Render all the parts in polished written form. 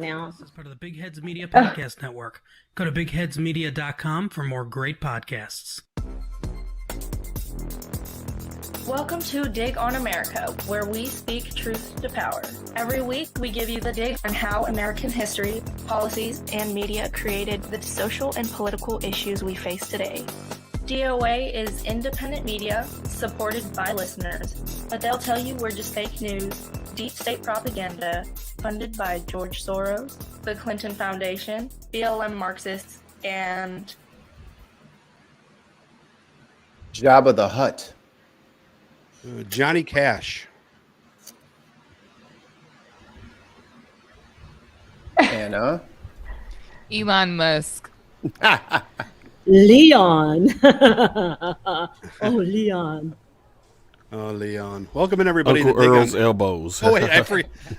now. This is part of the Big Heads Media Podcast Network. Go to bigheadsmedia.com for more great podcasts. Welcome to Dig on America, where we speak truth to power. Every week, we give you the dig on how American history, policies, and media created the social and political issues we face today. DOA is independent media supported by listeners, but they'll tell you we're just fake news, deep state propaganda, funded by George Soros, the Clinton Foundation, BLM Marxists, and Jabba the Hutt. Johnny Cash. Anna. Elon Musk. Leon. Oh, Leon. Oh, Leon. Welcome in, everybody. Uncle Earl's elbows. Oh, wait,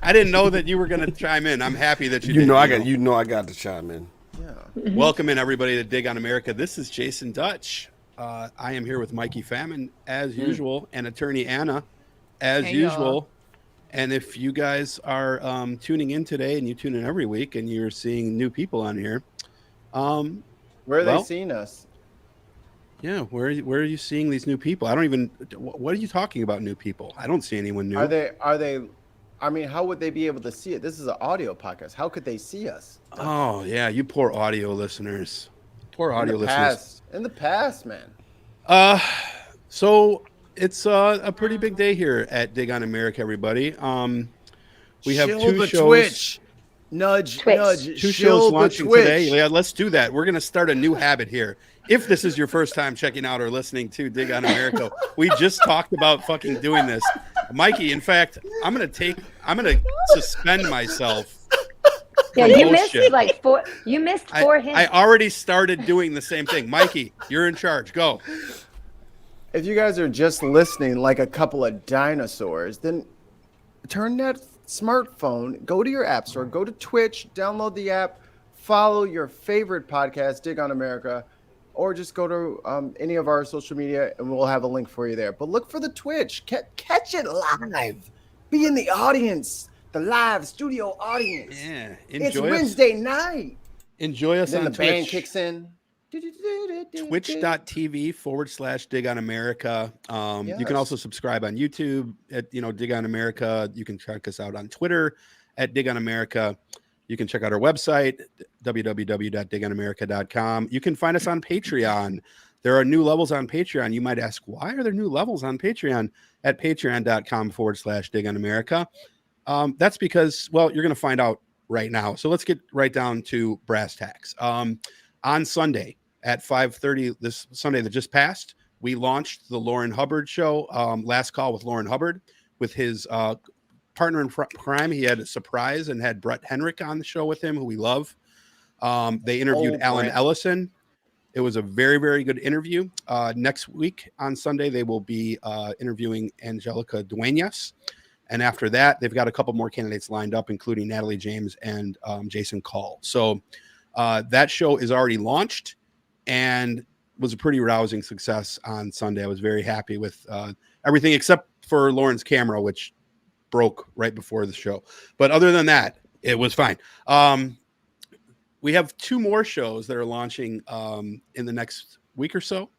I didn't know that you were going to chime in. I'm happy that you did. I got to chime in. Yeah. Welcome in, everybody, to Dig on America. This is Jason Dutch. I am here with Mikey Famine, as usual, and attorney Anna, as usual. Y'all. And if you guys are tuning in today, and you tune in every week, and you're seeing new people on here, Where are they seeing us? yeah, where are you seeing these new people? I don't even. What are you talking about, new people? I don't see anyone new. Are they? I mean, how would they be able to see it? This is an audio podcast. How could they see us? Oh yeah, you poor audio listeners. Poor audio listeners. In the past, man. So it's a pretty big day here at Dig on America, everybody. We have two shows. Twitch. Nudge. Two shows launching today. Yeah, let's do that. We're going to start a new habit here. If this is your first time checking out or listening to Dig on America, we just talked about fucking doing this. Mikey, in fact, I'm going to suspend myself. Yeah, you missed like four. You missed four hints. I already started doing the same thing. Mikey, you're in charge. Go. If you guys are just listening like a couple of dinosaurs, then turn that smartphone, go to your app store, go to Twitch, download the app, follow your favorite podcast, Dig on America, or just go to any of our social media and we'll have a link for you there. But look for the Twitch. Catch it live. Be in the audience, the live studio audience. Yeah, it's Wednesday night. Enjoy us then on the Twitch. band kicks in. Twitch.tv/Dig on America. You can also subscribe on YouTube at Dig on America. You can check us out on Twitter at Dig on America. You can check out our website, www.digonamerica.com. You can find us on Patreon. There are new levels on Patreon. You might ask, why are there new levels on Patreon? At patreon.com/Dig on America. That's because, well, you're going to find out right now. So let's get right down to brass tacks. On Sunday at 5:30, this Sunday that just passed, we launched the Lourin Hubbard show, Last Call with Lourin Hubbard, with his partner in crime. He had a surprise and had Brent Hennrich on the show with him, who we love. They interviewed Alan Ellison. It was a very, very good interview. Next week on Sunday, they will be interviewing Angelica Duenas. And after that, they've got a couple more candidates lined up, including Natalie James and Jason Call. So that show is already launched and was a pretty rousing success on Sunday. I was very happy with everything except for Lauren's camera, which broke right before the show. But other than that, it was fine. We have two more shows that are launching in the next week or so.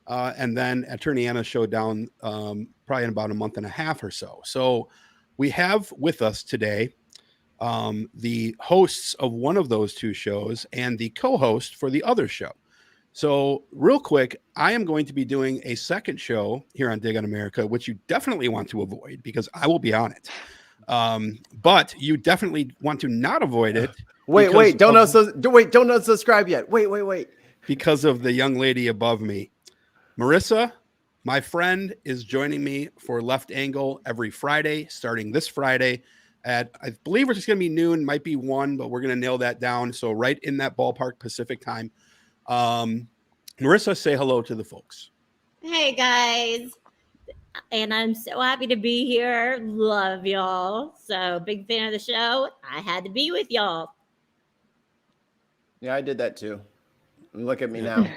And then Attorney Anna's show down probably in about a month and a half or so. So we have with us today the hosts of one of those two shows and the co-host for the other show. So real quick, I am going to be doing a second show here on Dig on America, which you definitely want to avoid because I will be on it. But you definitely want to not avoid it. Wait, don't unsubscribe yet. Wait. Because of the young lady above me. Marisa, my friend, is joining me for Left Angle every Friday, starting this Friday at, I believe it's going to be noon, might be 1, but we're going to nail that down. So right in that ballpark Pacific time. Marisa, say hello to the folks. Hey, guys. And I'm so happy to be here. Love y'all. So big fan of the show. I had to be with y'all. Yeah, I did that too. Look at me now.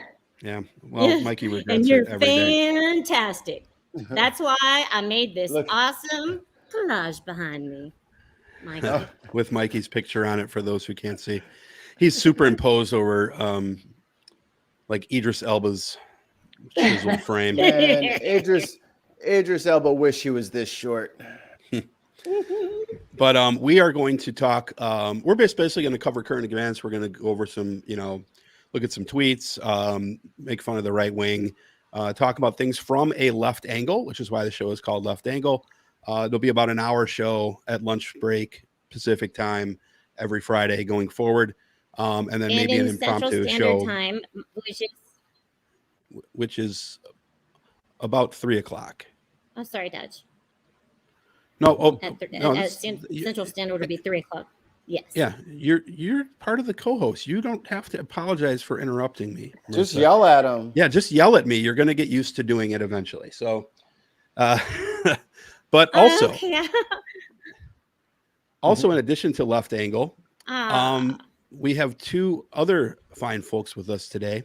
Yeah. Well, Mikey regrets and you're it every day. fantastic. That's why I made this awesome collage behind me. Mikey. with Mikey's picture on it for those who can't see. He's superimposed over like Idris Elba's chiseled frame. Man, Idris Elba wish he was this short. But we are going to talk. We're basically going to cover current events. We're going to go over some, look at some tweets, make fun of the right wing, talk about things from a left angle, which is why the show is called Left Angle. There'll be about an hour show at lunch break Pacific time every Friday going forward, and then maybe an impromptu show, time, which is about 3:00. Oh, sorry, Dutch. No, Central Standard would be 3:00. Yes. Yeah, you're part of the co-host. You don't have to apologize for interrupting me, Marisa. Just yell at him. Yeah, just yell at me. You're going to get used to doing it eventually. So, but also, also in addition to Left Angle, we have two other fine folks with us today,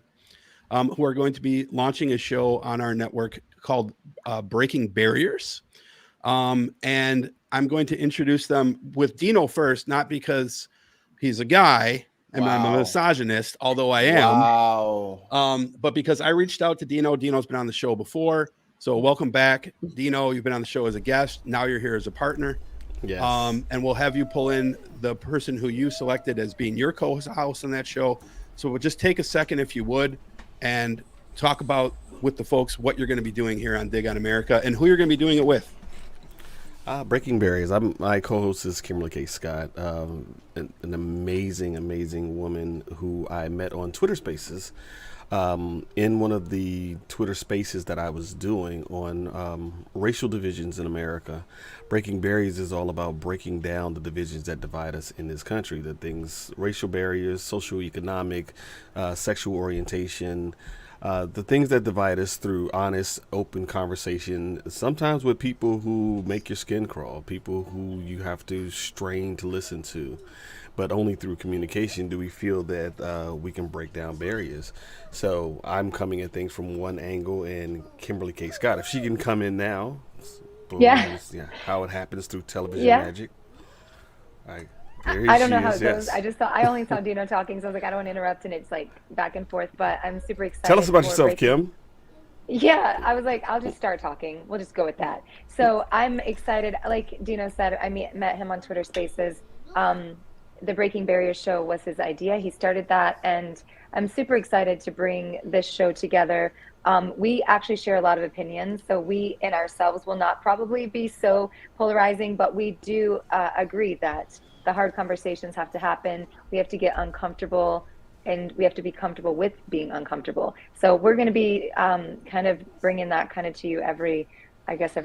who are going to be launching a show on our network called Breaking Barriers. And I'm going to introduce them with Dino first, not because he's a guy and I'm a misogynist, although I am. Wow. But because I reached out to Dino. Dino's been on the show before. So welcome back, Dino. You've been on the show as a guest. Now you're here as a partner. Yes. And we'll have you pull in the person who you selected as being your co-host on that show. So we'll just take a second, if you would, and talk about with the folks what you're going to be doing here on Dig on America and who you're going to be doing it with. Breaking Barriers. My co-host is Kimberly Kay Scott, an amazing woman who I met on Twitter Spaces. In one of the Twitter Spaces that I was doing on racial divisions in America. Breaking Barriers is all about breaking down the divisions that divide us in this country. The things, racial barriers, socioeconomic, sexual orientation, the things that divide us through honest, open conversation, sometimes with people who make your skin crawl, people who you have to strain to listen to. But only through communication do we feel that we can break down barriers. So I'm coming at things from one angle, and Kimberly Kay Scott, if she can come in now, how it happens through television magic. I don't know how it goes. I only saw Dino talking, so I was like, I don't want to interrupt, and it's like back and forth. But I'm super excited. Tell us about yourself, Kim. Yeah, I was like, I'll just start talking. We'll just go with that. So I'm excited. Like Dino said, I met him on Twitter Spaces. The Breaking Barriers show was his idea. He started that, and I'm super excited to bring this show together. We actually share a lot of opinions, so we in ourselves will not probably be so polarizing, but we do agree that the hard conversations have to happen. We have to get uncomfortable, and we have to be comfortable with being uncomfortable. So we're going to be kind of bringing that kind of to you every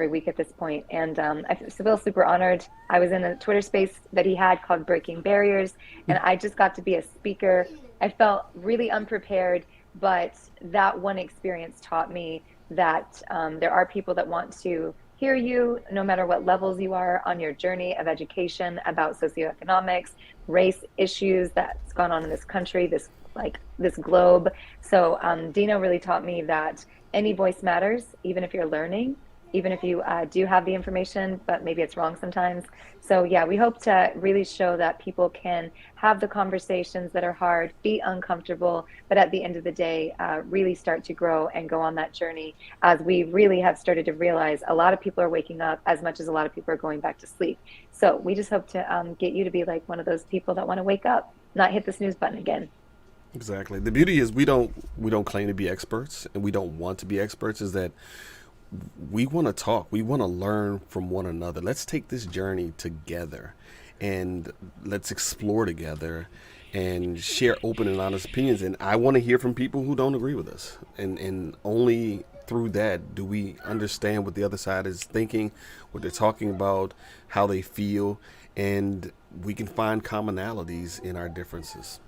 week at this point. And I feel super honored. I was in a Twitter space that he had called Breaking Barriers, and I just got to be a speaker. I felt really unprepared, but that one experience taught me that there are people that want to hear you, no matter what levels you are on your journey of education about socioeconomics, race issues that's gone on in this country, this globe. So Dino really taught me that any voice matters, even if you're learning, even if you do have the information, but maybe it's wrong sometimes. So yeah, we hope to really show that people can have the conversations that are hard, be uncomfortable, but at the end of the day, really start to grow and go on that journey, as we really have started to realize a lot of people are waking up as much as a lot of people are going back to sleep. So we just hope to get you to be like one of those people that want to wake up, not hit the snooze button again. Exactly. The beauty is we don't claim to be experts, and we don't want to be experts, is that we want to talk. We want to learn from one another. Let's take this journey together, and let's explore together and share open and honest opinions. And I want to hear from people who don't agree with us. And only through that do we understand what the other side is thinking, what they're talking about, how they feel, and we can find commonalities in our differences.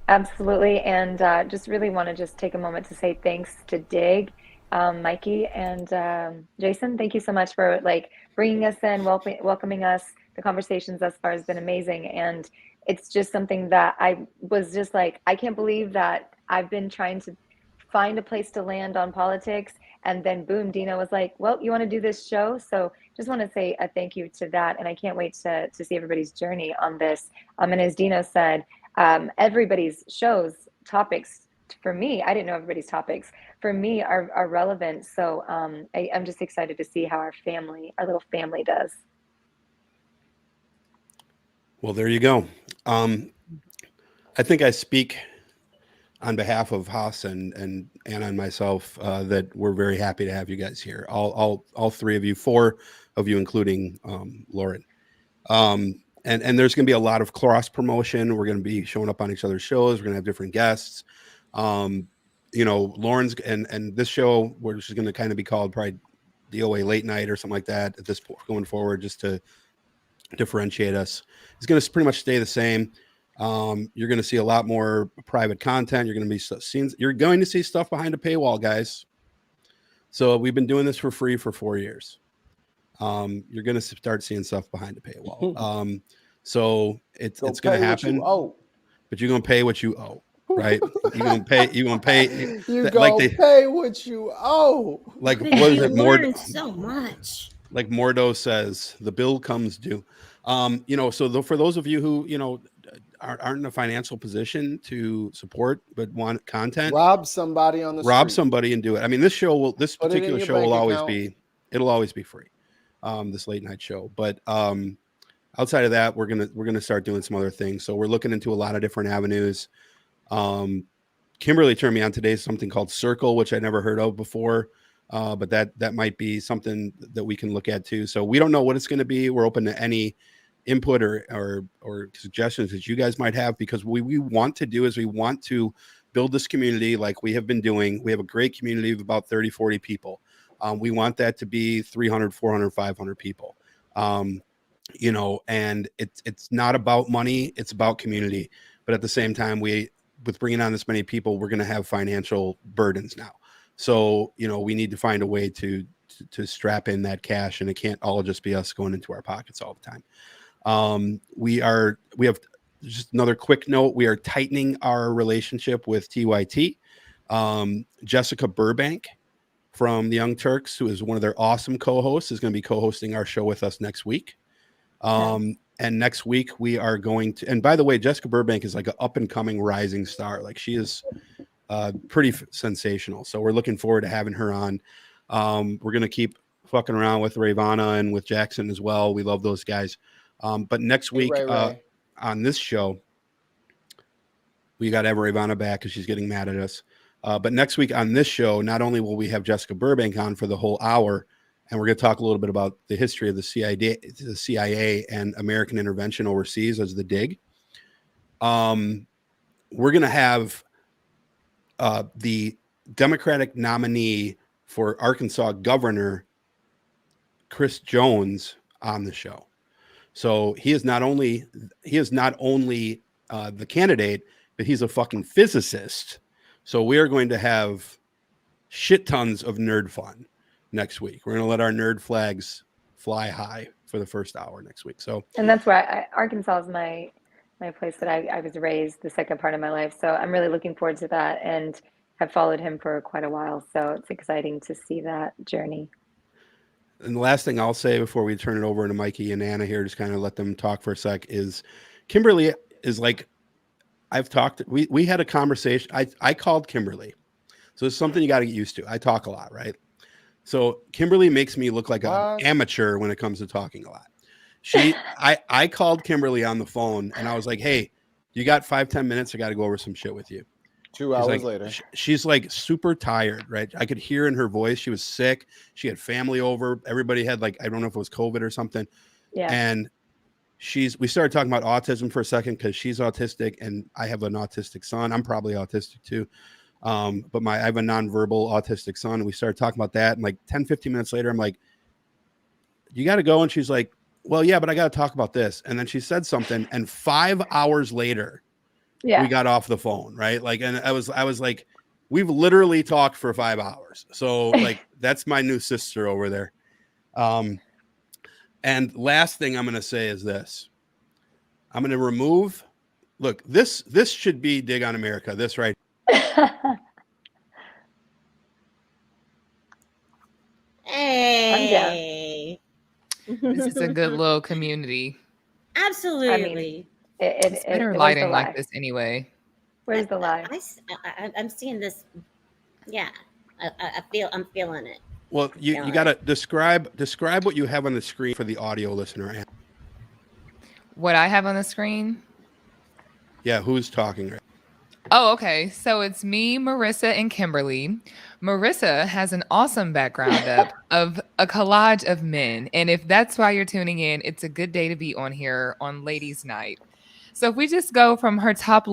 Absolutely. And just really want to just take a moment to say thanks to Dig, Mikey and Jason. Thank you so much for bringing us in, welcoming us. The conversations thus far has been amazing, and it's just something that I was just I can't believe that I've been trying to find a place to land on politics, And then boom, Dino was like, well, you want to do this show? So just want to say a thank you to that. And I can't wait to see everybody's journey on this. And as Dino said, everybody's shows topics for me, I didn't know everybody's topics for me are relevant. So I'm just excited to see how our little family does. Well, there you go. I think I speak on behalf of Haas and Anna and myself that we're very happy to have you guys here. All three of you, four of you, including Lourin. And there's going to be a lot of cross promotion. We're going to be showing up on each other's shows. We're going to have different guests. Lauren's and this show, which is going to kind of be called probably DOA Late Night or something like that at this point going forward, just to differentiate us. It's going to pretty much stay the same. You're going to see a lot more private content. You're going to see stuff behind a paywall, guys. So we've been doing this for free for 4 years. You're going to start seeing stuff behind a paywall. So it's going to happen. But you're going to pay what you owe, right? You're going to pay. You're going to pay. You going to pay what you owe. Like what is it? More so much. Like Mordo says, the bill comes due. So for those of you who aren't in a financial position to support but want content, rob somebody on the street. Somebody and do it. I mean, this particular show will always be free. This late night show, but outside of that, we're gonna start doing some other things. So we're looking into a lot of different avenues. Kimberly turned me on today something called Circle, which I never heard of before. But that might be something that we can look at too. So we don't know what it's going to be. We're open to any input or suggestions that you guys might have, because what we want to do is we want to build this community like we have been doing. We have a great community of about 30, 40 people. We want that to be 300, 400, 500 people. And it's not about money. It's about community. But at the same time, with bringing on this many people, we're going to have financial burdens now. So, we need to find a way to strap in that cash, and it can't all just be us going into our pockets all the time. We have just another quick note. We are tightening our relationship with TYT. Jessica Burbank from the Young Turks, who is one of their awesome co-hosts, is going to be co-hosting our show with us next week. And next week we are going to, and by the way, Jessica Burbank is like an up and coming rising star. Like she is pretty sensational. So we're looking forward to having her on. We're going to keep fucking around with Ravana and with Jackson as well. We love those guys. But next week on this show, we got to have Ravana back because she's getting mad at us. But next week on this show, not only will we have Jessica Burbank on for the whole hour, and we're going to talk a little bit about the history of the CIA and American intervention overseas as the dig. We're going to have the Democratic nominee for Arkansas governor, Chris Jones, on the show. So he is not only the candidate, but he's a fucking physicist. So we are going to have shit tons of nerd fun next week. We're going to let our nerd flags fly high for the first hour next week. So, and that's where Arkansas is my place that I was raised the second part of my life. So I'm really looking forward to that, and have followed him for quite a while. So it's exciting to see that journey. And the last thing I'll say before we turn it over to Mikey and Anna here, just kind of let them talk for a sec, is Kimberly is like, we had a conversation. I called Kimberly. So it's something you got to get used to. I talk a lot, right? So Kimberly makes me look like an amateur when it comes to talking a lot. I called Kimberly on the phone and I was like, hey, you got 5-10 minutes? I got to go over some shit with you. 2 hours later. She's like super tired, right? I could hear in her voice. She was sick. She had family over. Everybody had I don't know if it was COVID or something. Yeah. And we started talking about autism for a second because she's autistic and I have an autistic son. I'm probably autistic too. But I have a nonverbal autistic son. And we started talking about that. And like 10-15 minutes later, I'm like, you got to go. And she's like, well, yeah, but I got to talk about this. And then she said something. And 5 hours later, we got off the phone. Right. And I was like, we've literally talked for 5 hours. So that's my new sister over there. And last thing I'm going to say is this. I'm going to remove, look, this should be Dig on America. This right. Hey. This is a good little community. Absolutely. It's better where's lighting the lie? like this anyway. Where's the lie? I'm seeing this. Yeah, I'm feeling it. Well, you got to describe what you have on the screen for the audio listener. What I have on the screen? Yeah, who's talking? Oh, okay. So it's me, Marisa, and Kimberly. Marisa has an awesome background up of a collage of men. And if that's why you're tuning in, it's a good day to be on here on Ladies Night. So if we just go from her top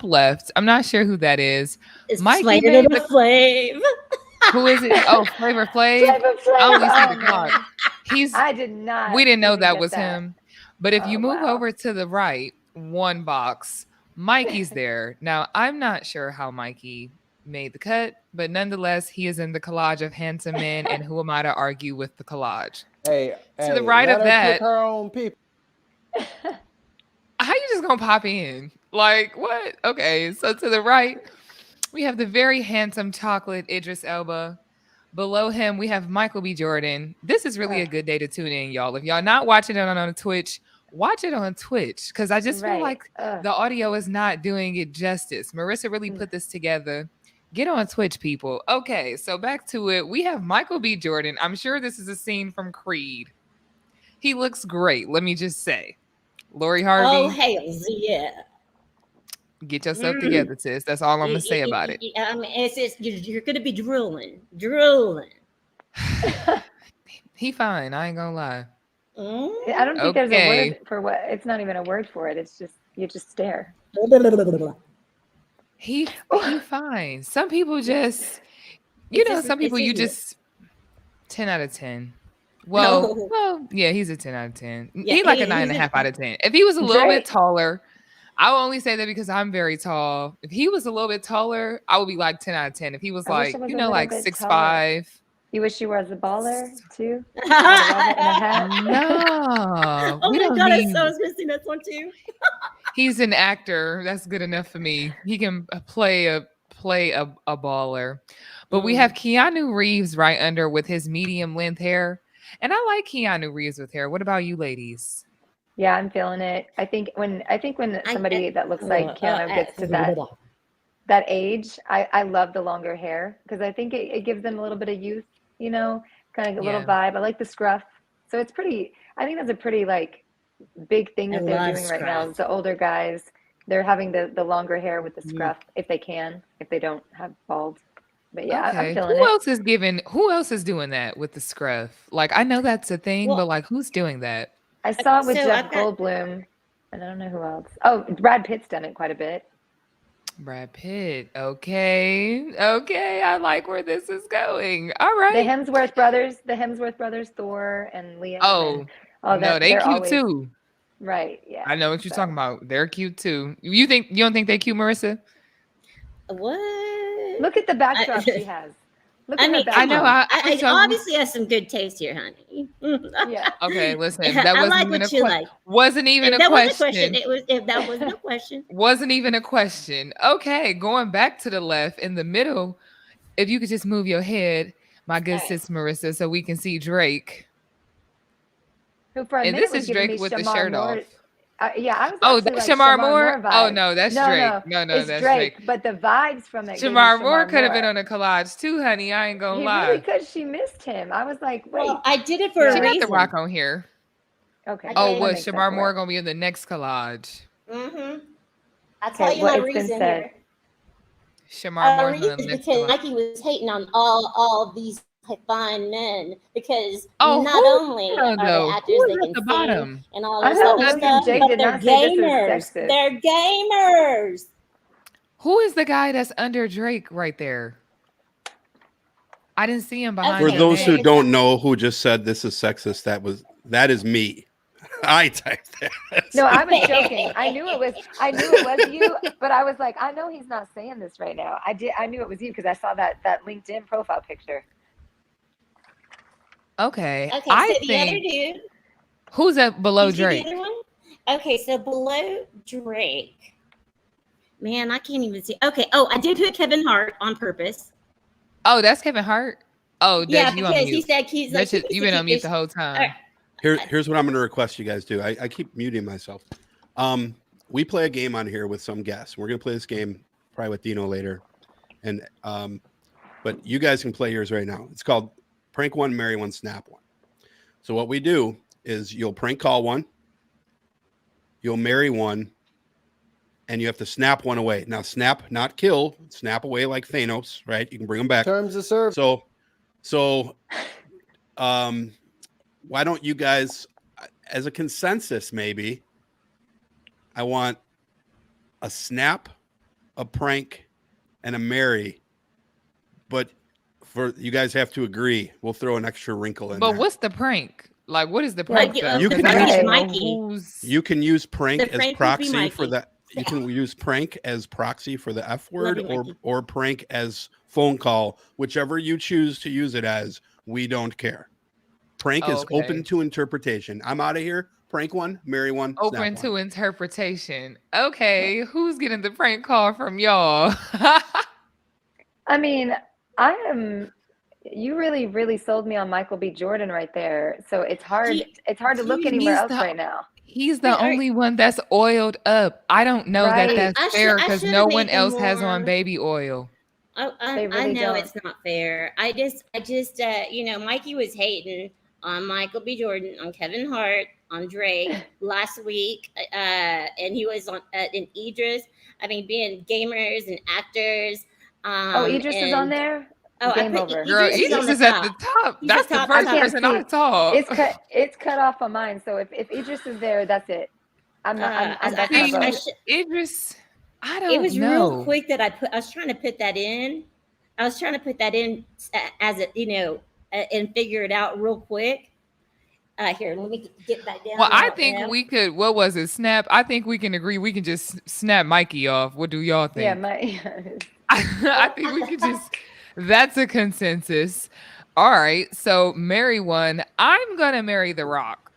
left, I'm not sure who that is. It's Mikey Flavor made the Flav. Who is it? Oh, Flavor Flav. Flavor Flav. I only see the Oh, clock. man. I did not. We didn't know even that get was him. But if you move wow. over to the right, one box, Mikey's there. Now, I'm not sure how Mikey made the cut, but nonetheless, he is in the collage of handsome men. And who am I to argue with the collage? Hey, to the right let of her that, pick her own people. how you just gonna pop in? Like what? Okay, so to the right, we have the very handsome chocolate Idris Elba. Below him, we have Michael B. Jordan. This is really a good day to tune in, y'all. If y'all not watching it on Twitch, watch it on Twitch because I just feel like the audio is not doing it justice. Marisa really put this together. Get on Twitch, people. Okay, so back to it. We have Michael B. Jordan. I'm sure this is a scene from Creed. He looks great, let me just say. Lori Harvey. Oh, hells yeah. Get yourself together, sis. That's all I'm going to say about it. I mean, it's you're going to be drooling. He fine. I ain't going to lie. I don't think there's a word for what. It's not even a word for it. It's just, you just stare. He fine. Some people just, some people you just 10 out of 10. Well, yeah, he's a 10 out of 10. Yeah, he's like a 9.5 out of 10. If he was a little bit taller, I will only say that because I'm very tall. If he was a little bit taller, I would be like 10 out of 10. If he was like 6'5". You wish you was a baller too? No. Oh my God, I was missing this one too. He's an actor. That's good enough for me. He can play a baller. But we have Keanu Reeves right under with his medium length hair. And I like Keanu Reeves with hair. What about you ladies? Yeah, I'm feeling it. I think when somebody that looks like Keanu gets to that age, I love the longer hair because I think it gives them a little bit of youth, kind of a little vibe. I like the scruff. So it's pretty, I think that's a pretty like big thing that they're doing right now. Is the older guys, they're having the longer hair with the scruff if they don't have bald. But yeah, I'm feeling it. Who else is doing that with the scruff? Like, I know that's a thing, but like, who's doing that? I saw it with Jeff Goldblum, and I don't know who else. Oh, Brad Pitt's done it quite a bit. Brad Pitt. Okay. I like where this is going. All right. The Hemsworth brothers, Thor and Liam. Oh, no, they cute too. Right. Yeah. I know what you're talking about. They're cute too. You don't think they cute, Marisa? What? Look at the backdrop she has. I mean, I know. I obviously have some good taste here, honey. Yeah. Okay, listen. That wasn't even a question. Like. Wasn't even a question. That wasn't a question. Wasn't even a question. Okay, going back to the left in the middle. If you could just move your head, my good sis Marisa, so we can see Drake. And this is Drake with the shirt off. Yeah, I was that's Shamar Moore? Oh, no, that's Drake. No, it's that's Drake. But the vibes from it. Shamar Moore could have been on a collage too, honey. I ain't gonna lie. Really could. She missed him. I was like, wait. Well, I did it for a reason. She got the rock on here. Okay. Oh, was Shamar Moore gonna be in the next collage? Mm-hmm. I'll tell you my reason here. Shamar Moore's in the next because Mikey was hating on all these fine men because not only are they actors, they can sing and all this other stuff, but they're gamers. They're gamers. Who is the guy that's under Drake right there? I didn't see him behind. For those who don't know who just said this is sexist, that is me. I typed that. No, I was joking. I knew it was you, but I was like, I know he's not saying this right now. I knew it was you because I saw that LinkedIn profile picture. Okay. So I the think other dude. Who's up below Drake? The other one? Okay, so below Drake. Man, I can't even see. Okay. Oh, I did put Kevin Hart on purpose. Oh, that's Kevin Hart. Oh, Yeah, Dej, you on because mute. he said he's like, You've been on mute the whole time. Here's what I'm going to request you guys do. I keep muting myself. We play a game on here with some guests. We're going to play this game probably with Dino later, and but you guys can play yours right now. It's called Prank One, Marry One, Snap One. So what we do is you'll prank call one, you'll marry one, and you have to snap one away. Now, snap, not kill, snap away like Thanos, right? You can bring them back. Terms of service. So, why don't you guys, as a consensus, maybe, I want a snap, a prank, and a marry, but for you guys have to agree. We'll throw an extra wrinkle in there. But what's the prank? Like, what is the prank? You can use prank as proxy for that. You can use prank as proxy for the F word or prank as phone call, whichever you choose to use it as. We don't care. Prank is open to interpretation. I'm out of here. Prank one, marry one. Open to interpretation. Okay, who's getting the prank call from y'all? I mean, you really, really sold me on Michael B. Jordan right there. So it's hard to look anywhere else right now. He's the only one that's oiled up. I don't know that that's fair because no one else has on baby oil. I know it's not fair. I just, Mikey was hating on Michael B. Jordan, on Kevin Hart, on Drake last week, and he was on in Idris. I mean, being gamers and actors. Idris is on there. Oh, game over. Girl, Idris is at the top. That's the first person on top. It's cut off on mine. So if Idris is there, that's it. I'm not. Idris. I don't know. It was real quick that I was trying to put that in. As a, and figure it out real quick. Here, let me get that down. Well, I think we could. What was it? Snap. I think we can agree. We can just snap Mikey off. What do y'all think? Yeah, I think we could just. That's a consensus. All right. So marry one. I'm gonna marry The Rock.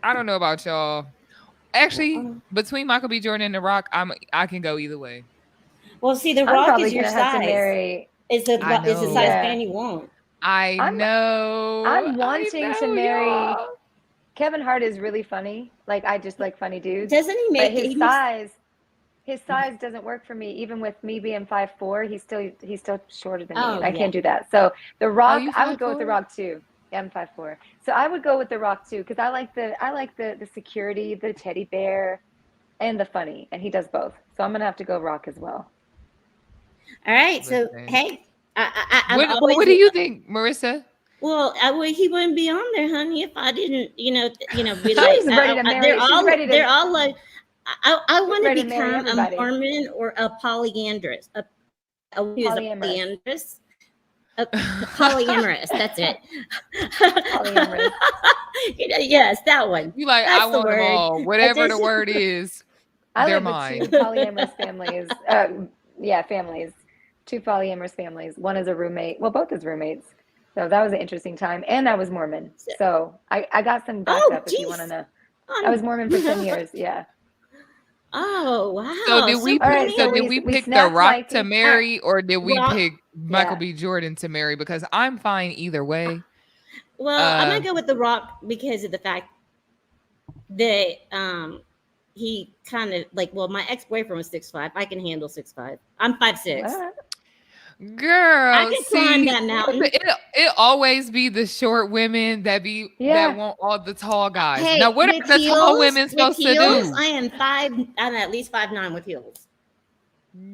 I don't know about y'all. Actually, between Michael B. Jordan and The Rock, I can go either way. Well, see, The Rock is your size. It's the size fan you want. I know. I'm wanting to marry. Kevin Hart is really funny. Like, I just like funny dudes. Doesn't he make his size doesn't work for me. Even with me being 5'4", he's still shorter than me. I can't do that. So The Rock, I would go with The Rock too. Yeah, I'm 5'4". So I would go with The Rock too, because I like the security, the teddy bear, and the funny, and he does both. So I'm gonna have to go Rock as well. All right. So hey, what do you think, Marisa? Well, he wouldn't be on there, honey, if I didn't, be like. They're all like. I want to become a Mormon or a polyandrous. Polyamorous. Polyamorous. That's it. Polyamorous. Yes, that one. You like? I want them all. Whatever the word is, they're mine. Two polyamorous families. Families. Two polyamorous families. One is a roommate. Well, both as roommates. So that was an interesting time, and I was Mormon. So I got some backup if you want to know. I was Mormon for 10 years. Yeah. Oh wow! So did we pick The Rock to marry, or did we pick Michael B. Jordan to marry? Because I'm fine either way. Well, I'm gonna go with The Rock because of the fact that he kind of my ex-boyfriend was 6'5". I can handle 6'5". I'm 5'6". Girl, I can climb that mountain. It always be the short women that want all the tall guys. Hey, now, what are the tall women supposed to do? I'm at least 5'9" with heels.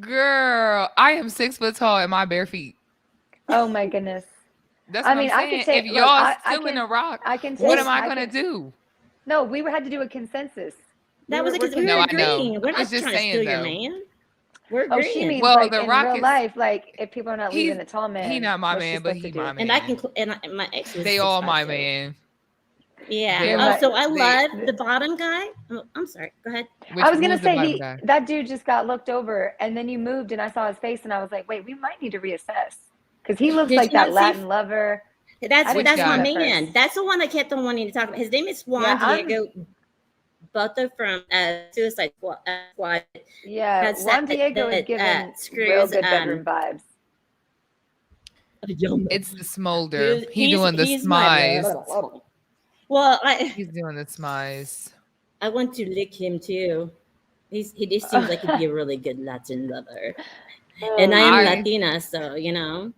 Girl, I am 6 foot tall in my bare feet. Oh my goodness. That's what I'm saying. If y'all still in The Rock, what am I gonna do? No, we had to do a consensus. That was because we were agreeing. We're not trying to steal your man. We're agreeing. She means The Rock in real life, if people are not leaving the tall man. He not my man, but he my man. And my ex was they all my man. Yeah. So I love the bottom guy. Oh, I'm sorry. Go ahead. I was gonna say that dude just got looked over, and then you moved, and I saw his face, and I was like, wait, we might need to reassess because he looks like that Latin lover. That's my man. That's the one I kept on wanting to talk about. His name is Juan Diego. Butler from Suicide Squad. Yeah, Juan Diego is giving real good bedroom vibes. It's the smolder. He's doing the smize. Well, he's doing the smize. I want to lick him too. He just seems like he'd be a really good Latin lover. And I am Latina, so you know.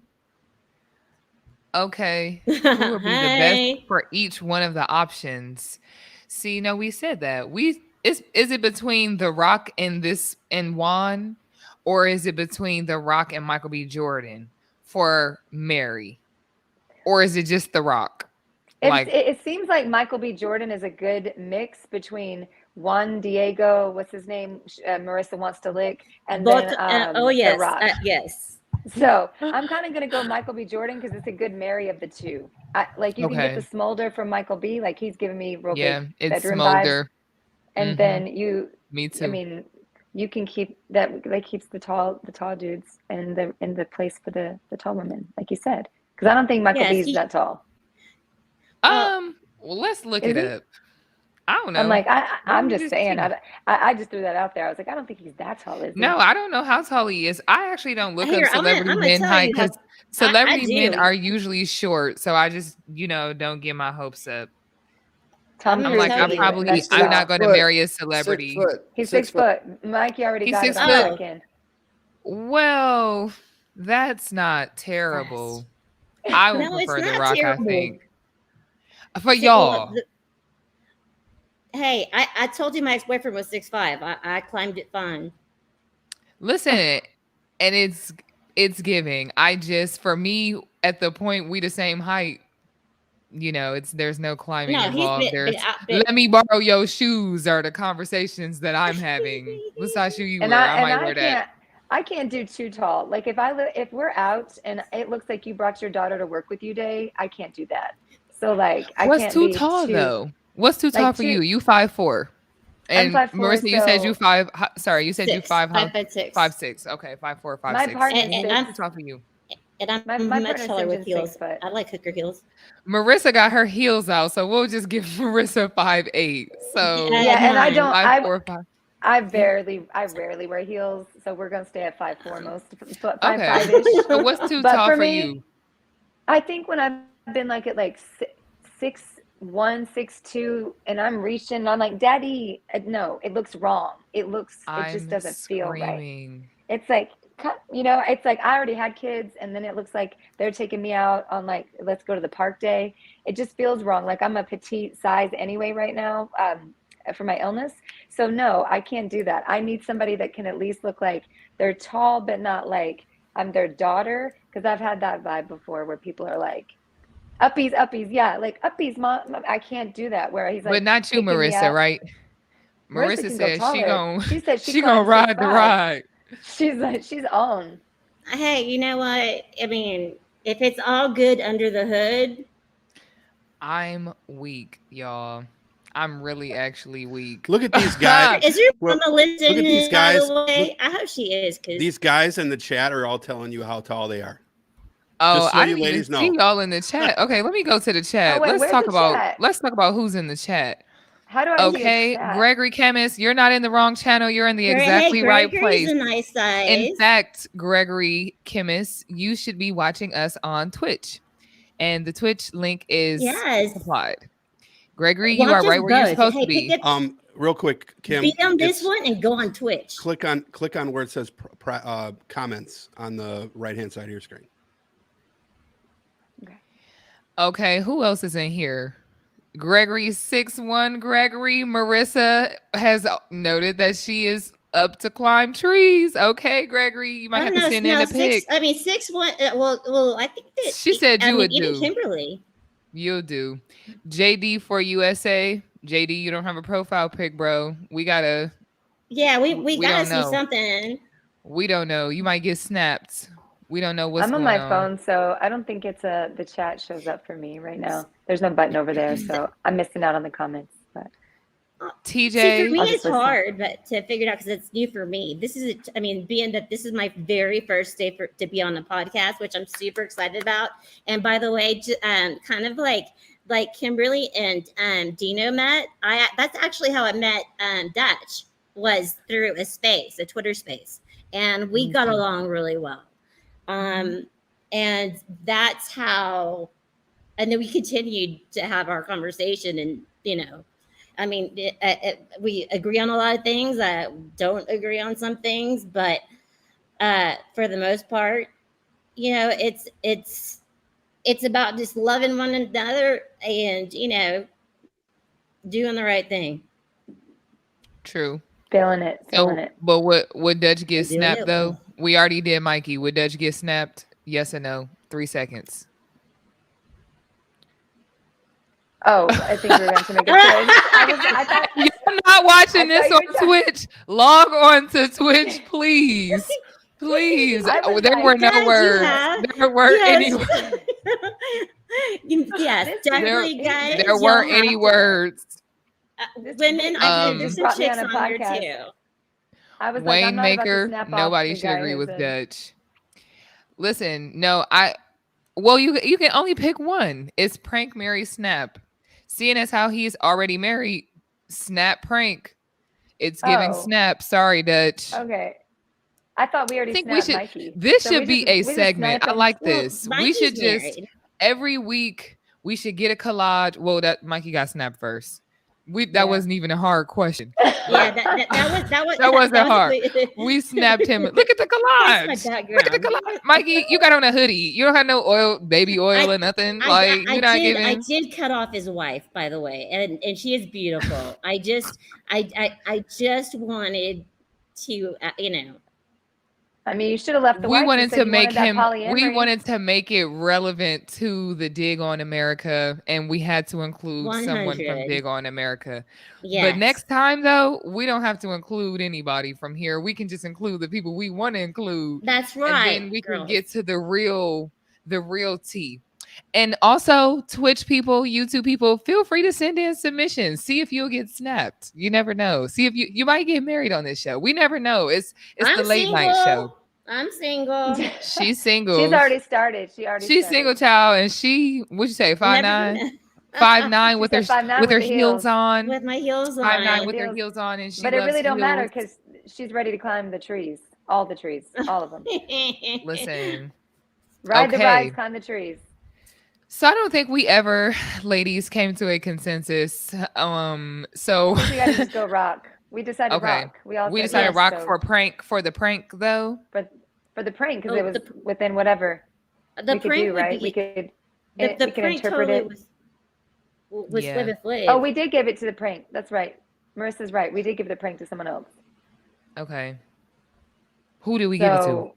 Okay. Who would be the best for each one of the options? See, no, we said that. Is it between The Rock and Juan, or is it between The Rock and Michael B. Jordan for Mary? Or is it just The Rock? It seems like Michael B. Jordan is a good mix between Juan Diego, what's his name? Marisa wants to lick, and then yes, The Rock. yes. So I'm kind of gonna go Michael B. Jordan because it's a good marry of the two. You can get the smolder from Michael B. Like he's giving me real big bedroom vibes. And then me too. I mean, you can keep that. Like keeps the tall dudes in the place for the tall women, like you said. Because I don't think Michael B. is that tall. Well, let's look it up. I don't know. I'm like, I'm just saying. I just threw that out there. I was like, I don't think he's that tall, is he? No, I don't know how tall he is. I actually don't look up celebrity men height because celebrity men are usually short. So I just, don't get my hopes up. I'm not going to marry a celebrity. He's 6 foot. Mikey already got it on the weekend. Well, that's not terrible. I would prefer The Rock, terrible. I think. For y'all. Hey, I told you my ex-boyfriend was 6'5". I climbed it fine. Listen, and it's giving. For me, at the point we the same height, there's no climbing involved. Let me borrow your shoes are the conversations that I'm having. What size shoe you wear? I might wear that. I can't do too tall. Like if we're out and it looks like you brought your daughter to work with you day, I can't do that. So what's too tall though? What's too tall for you? You 5'4". And 5'4", Marisa, you said you 5. Sorry, you said you 5. 5'6". 5'6". Okay, 5'4", 5'6". And I'm too tall for you. And I'm much taller with heels. I like hooker heels. Marisa got her heels out, so we'll just give Marisa 5'8". So and I don't. 5'4", 5. I rarely wear heels, so we're gonna stay at 5'4" most. Okay. 5'5"-ish. So what's too tall for you? I think when I've been at 6'1", 6'2", and I'm reaching, and I'm like, Daddy, no, it looks wrong. It just doesn't feel right. It's like, it's like I already had kids, and then it looks like they're taking me out on let's go to the park day. It just feels wrong. Like I'm a petite size anyway right now for my illness. So no, I can't do that. I need somebody that can at least look like they're tall, but not like I'm their daughter. Because I've had that vibe before where people are like, uppies, yeah, like uppies, Mom. I can't do that. Where he's like, but not you, Marisa, right? Marisa said she gonna ride the ride. She's on. Hey, you know what? I mean, if it's all good under the hood. I'm weak, y'all. I'm really actually weak. Look at these guys. Is your mama listening? Look at these guys. By the way? I hope she is. These guys in the chat are all telling you how tall they are. Oh, I didn't even see y'all in the chat. Okay, let me go to the chat. Let's talk about who's in the chat. How do I? Okay, Gregory Chemist, you're not in the wrong channel. You're in the exactly right place. A nice size. In fact, Gregory Chemist, you should be watching us on Twitch, and the Twitch link is supplied. Gregory, you are right where you're supposed to be. Real quick, Kim. Be on this one and go on Twitch. Click on where it says comments on the right-hand side of your screen. Okay, who else is in here? Gregory 6'1". Gregory. Marisa has noted that she is up to climb trees. Okay, Gregory, you might have to send in a pic. 6'1". Well, I think that she said you would do. Kimberly. You'll do. JD for USA. JD, you don't have a profile pic, bro. We gotta. Yeah, we gotta see something. We don't know. You might get snapped. We don't know what's going on. I'm on my phone, so I don't think it's the chat shows up for me right now. There's no button over there, so I'm missing out on the comments. But TJ, see, for me it's hard, but to figure it out because it's new for me. Being that this is my very first day to be on the podcast, which I'm super excited about. And by the way, kind of like Kimberly and Dino met. That's actually how I met Dutch, was through a Twitter space, and we got along really well. And that's how, and then we continued to have our conversation, and, I mean, we agree on a lot of things. I don't agree on some things, but for the most part, it's about just loving one another and, doing the right thing. True. Feeling it. But would Dutch get snapped though? We already did Mikey. Would Dutch get snapped? Yes or no? 3 seconds. Oh, I think we're going to make a choice. I thought you're not watching this on Twitch. Log on to Twitch, please. Please. There were no words. There weren't any words. Yes, definitely, guys. There weren't any words. Women, I think there's some chicks on here too. I was Wayne Maker, nobody should agree with Dutch. Listen, no, you can only pick one. It's prank, marry, snap. Seeing as how he's already married, snap, prank. It's giving snap. Sorry, Dutch. Okay. I thought we already snapped Mikey. This should be a segment. I like this. We should just, every week, we should get a collage. Well, that Mikey got snapped first. That wasn't even a hard question. Yeah, that wasn't hard. We snapped him. Look at the collage. Look at the collage. Mikey, you got on a hoodie. You don't have no baby oil or nothing. I did cut off his wife, by the way, and she is beautiful. I just wanted to, I mean, you should have left the wife. We wanted to make it relevant to the Dig on America, and we had to include 100. Someone from Dig on America. Yes. But next time, though, we don't have to include anybody from here. We can just include the people we want to include. That's right. And then we can get to the real tea. And also, Twitch people, YouTube people, feel free to send in submissions. See if you'll get snapped. You never know. See if you might get married on this show. We never know. It's the late night show. I'm single. She's single. She's already started. She's single, child, and she, what'd you say, 5'9"? 5'9" with her heels on. With my heels on. 5'9" with her heels on, and but it really don't matter because she's ready to climb the trees, all the trees, all of them. Listen, ride the rides, climb the trees. So I don't think we ever, ladies, came to a consensus. So we gotta just go rock. We decided rock. We decided rock for the prank though. But for the prank, because it was within whatever we could do, right? We could interpret totally it. Was Flavor Flav. Oh, we did give it to the prank. That's right. Marissa's right. We did give the prank to someone else. Okay. Who did we give it to?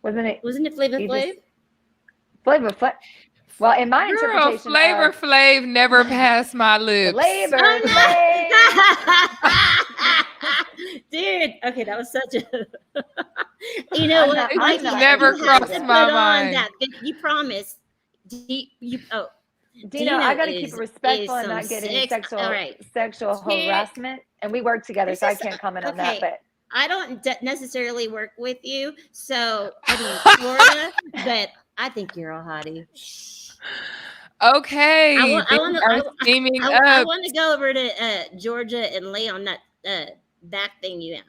Wasn't it Flavor Flav? Flavor Flav. Well, in my interpretation, Flavor Flav never passed my lips. Flavor Flav. Dude, okay, that was such a. You know what? It never crossed my mind. You promised. Dino, I got to keep it respectful and not get any sexual harassment. And we work together, so I can't comment on that. But I don't necessarily work with you, so I mean Florida, but I think you're a hottie. Okay. I want to go over to Georgia and lay on that back thing you have.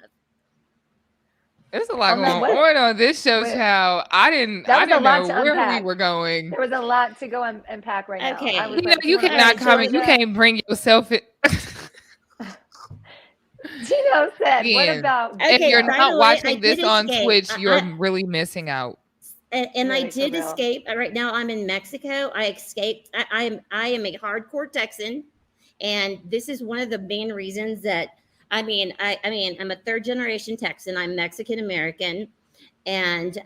There's a lot going on this show, child. I didn't know where we were going. There was a lot to go and unpack right now. Okay. You cannot comment. You can't bring yourself in. Gino said, what about... If you're not watching this on Twitch, you're really missing out. And I did escape. Right now, I'm in Mexico. I escaped. I am a hardcore Texan, and this is one of the main reasons that I'm a third generation Texan. I'm Mexican American, and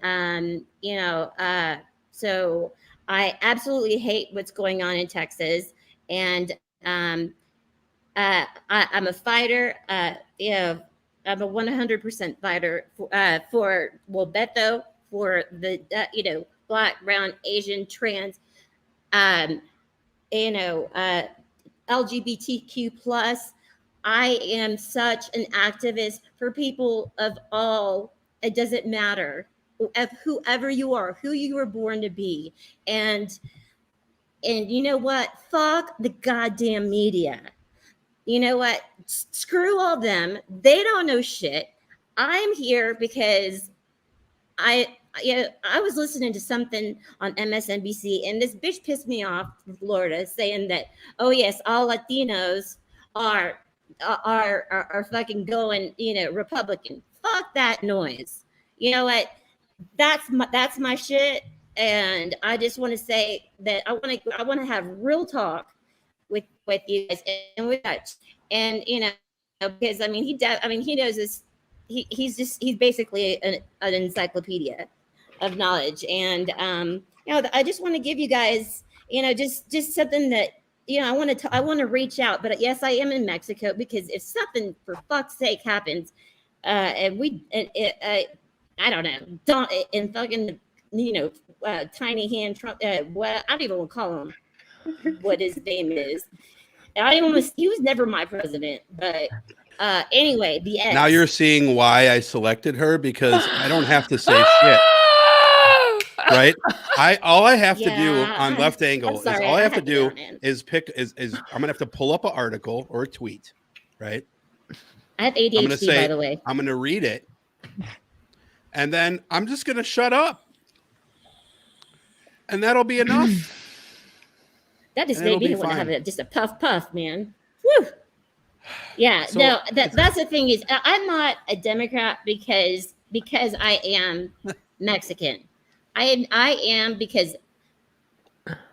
so I absolutely hate what's going on in Texas, and I'm a fighter. I'm a 100% fighter for Beto. For the Black, brown, Asian, trans, LGBTQ plus. I am such an activist for people of all. It doesn't matter of whoever you are, who you were born to be, and you know what? Fuck the goddamn media. You know what? Screw all them. They don't know shit. I'm here because I I was listening to something on MSNBC, and this bitch pissed me off from Florida, saying that, oh yes, all Latinos are fucking going, Republican. Fuck that noise. You know what? That's my shit. And I just want to say that I want to have real talk with you guys and with Dutch. And because he knows this. He's basically an encyclopedia of knowledge. And I just want to give you guys just something that I want to reach out. But yes, I am in Mexico, because if something for fuck's sake happens, I don't know, and fucking tiny hand Trump, what I don't even want to call him what his name is. He was never my president, but anyway, the X. Now you're seeing why I selected her, because I don't have to say shit. Right? All I have to do on Left Angle is all I have to do is pick is I'm gonna have to pull up an article or a tweet, right? I have ADHD, by the way. I'm gonna read it, and then I'm just gonna shut up, and that'll be enough. That just made me want to have just a puff, man. Woo! Yeah, so, no, that's the thing is, I'm not a Democrat because I am Mexican. I am because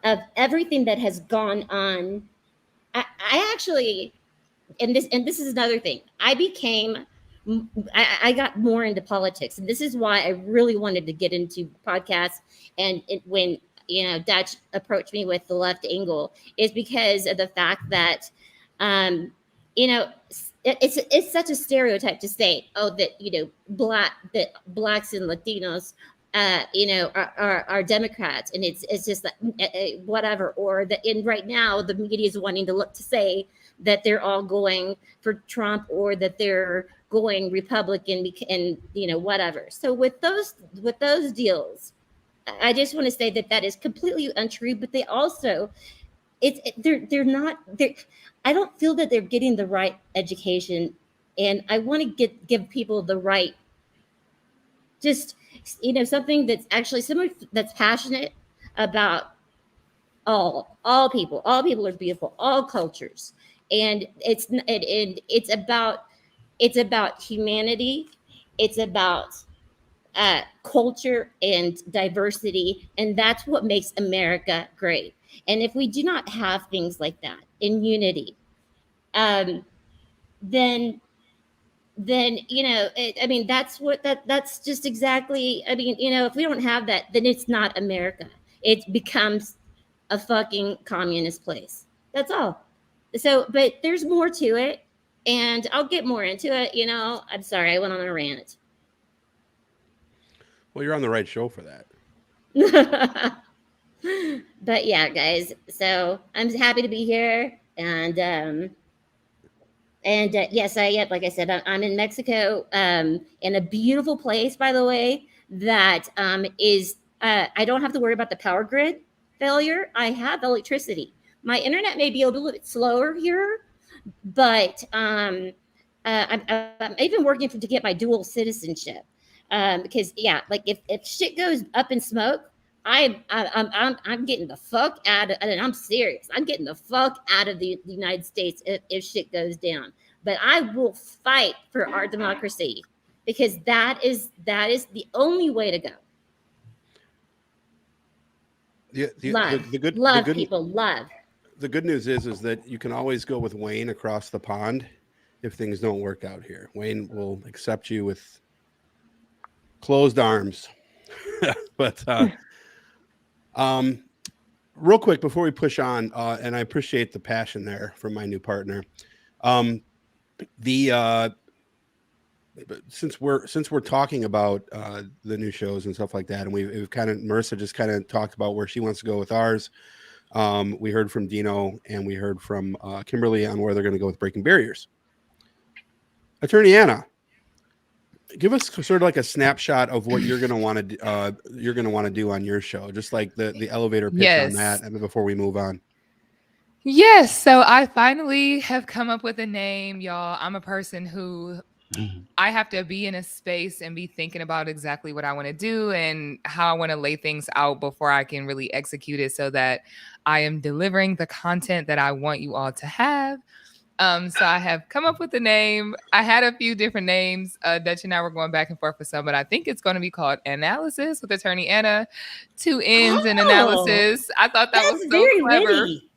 of everything that has gone on. I actually, and this is another thing. I got more into politics, and this is why I really wanted to get into podcasts. And when Dutch approached me with the Left Angle, is because of the fact that it's such a stereotype to say, that blacks and Latinos are Democrats, and it's just that whatever, or and right now the media is wanting to look to say that they're all going for Trump, or that they're going Republican, and whatever. So with those deals, I just want to say that is completely untrue. But they also, they're not. I don't feel that they're getting the right education, and I want to give people the right, just something that's actually someone that's passionate about all people. All people are beautiful, all cultures, and it's about humanity. It's about culture and diversity, and that's what makes America great. And if we do not have things like that in unity, then that's just exactly. If we don't have that, then it's not America. It becomes a fucking communist place. That's all. So, but there's more to it, and I'll get more into it. I'm sorry, I went on a rant. Well, you're on the right show for that. But yeah, guys. So I'm happy to be here, and yes, like I said, I'm in Mexico, in a beautiful place, by the way. That is, I don't have to worry about the power grid failure. I have electricity. My internet may be a little bit slower here, but I'm even working to get my dual citizenship. Because like if shit goes up in smoke, I'm getting the fuck out of, and I'm serious. I'm getting the fuck out of the United States if shit goes down. But I will fight for our democracy, because that is the only way to go. Love people. The good news is that you can always go with Wayne across the pond if things don't work out here. Wayne will accept you with closed arms. But real quick before we push on, and I appreciate the passion there from my new partner. Since we're talking about the new shows and stuff like that, and we've kind of, Marisa just kind of talked about where she wants to go with ours. We heard from Dino, and we heard from Kimberly on where they're going to go with Breaking Barriers. Attorney Anna, give us sort of like a snapshot of what you're going to want to do on your show, just like the elevator pitch on that, and before we move on. Yes, so I finally have come up with a name, y'all. I'm a person who I have to be in a space and be thinking about exactly what I want to do and how I want to lay things out before I can really execute it so that I am delivering the content that I want you all to have. So I have come up with a name. I had a few different names. Dutch and I were going back and forth for some, but I think it's going to be called Analysis with Attorney Anna. 2 N's in analysis. I thought that was so very clever. witty.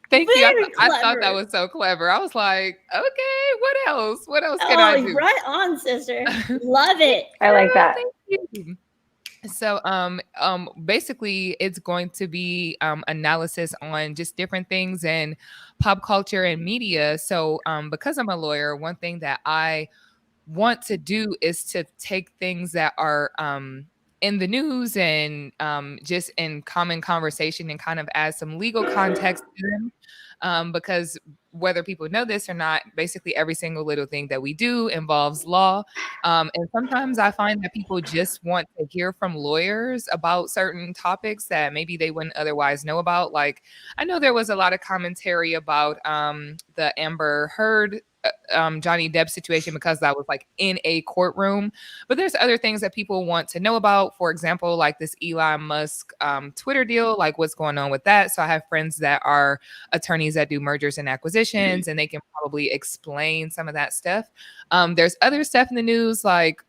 Thank you. I thought clever. that was so clever. I was like, okay, what else? What else can I do? Right on, sister. Love it. I like that. Thank you. So basically it's going to be analysis on just different things in pop culture and media. So because I'm a lawyer, one thing that I want to do is to take things that are in the news and just in common conversation and kind of add some legal context to them. Because whether people know this or not, basically every single little thing that we do involves law. And sometimes I find that people just want to hear from lawyers about certain topics that maybe they wouldn't otherwise know about. Like, I know there was a lot of commentary about the Amber Heard Johnny Depp situation because that was like in a courtroom, but there's other things that people want to know about. For example, like this Elon Musk Twitter deal, like what's going on with that. So I have friends that are attorneys that do mergers and acquisitions, and they can probably explain some of that stuff. There's other stuff in the news like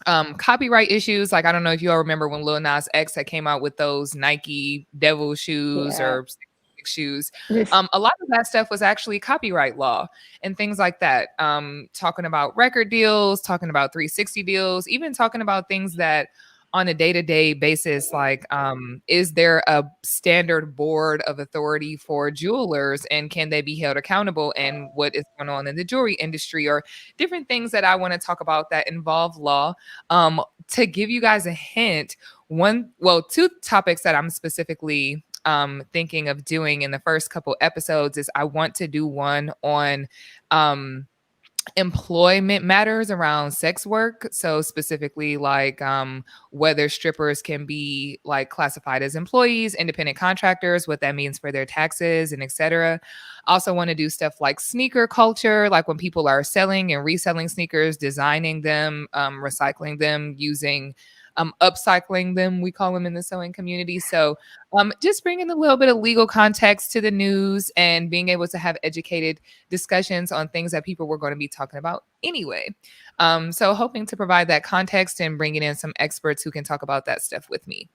copyright issues. Like, I don't know if you all remember when Lil Nas X had came out with those Nike devil shoes or shoes. A lot of that stuff was actually copyright law and things like that. Talking about record deals, talking about 360 deals, even talking about things that on a day-to-day basis, like is there a standard board of authority for jewelers and can they be held accountable, and what is going on in the jewelry industry, or different things that I want to talk about that involve law. To give you guys a hint, 2 topics that I'm specifically thinking of doing in the first couple episodes is I want to do one on employment matters around sex work. So specifically like whether strippers can be like classified as employees, independent contractors, what that means for their taxes and etc. Also want to do stuff like sneaker culture, like when people are selling and reselling sneakers, designing them, recycling them, using upcycling them, we call them in the sewing community. So just bringing a little bit of legal context to the news and being able to have educated discussions on things that people were going to be talking about anyway. So hoping to provide that context and bringing in some experts who can talk about that stuff with me.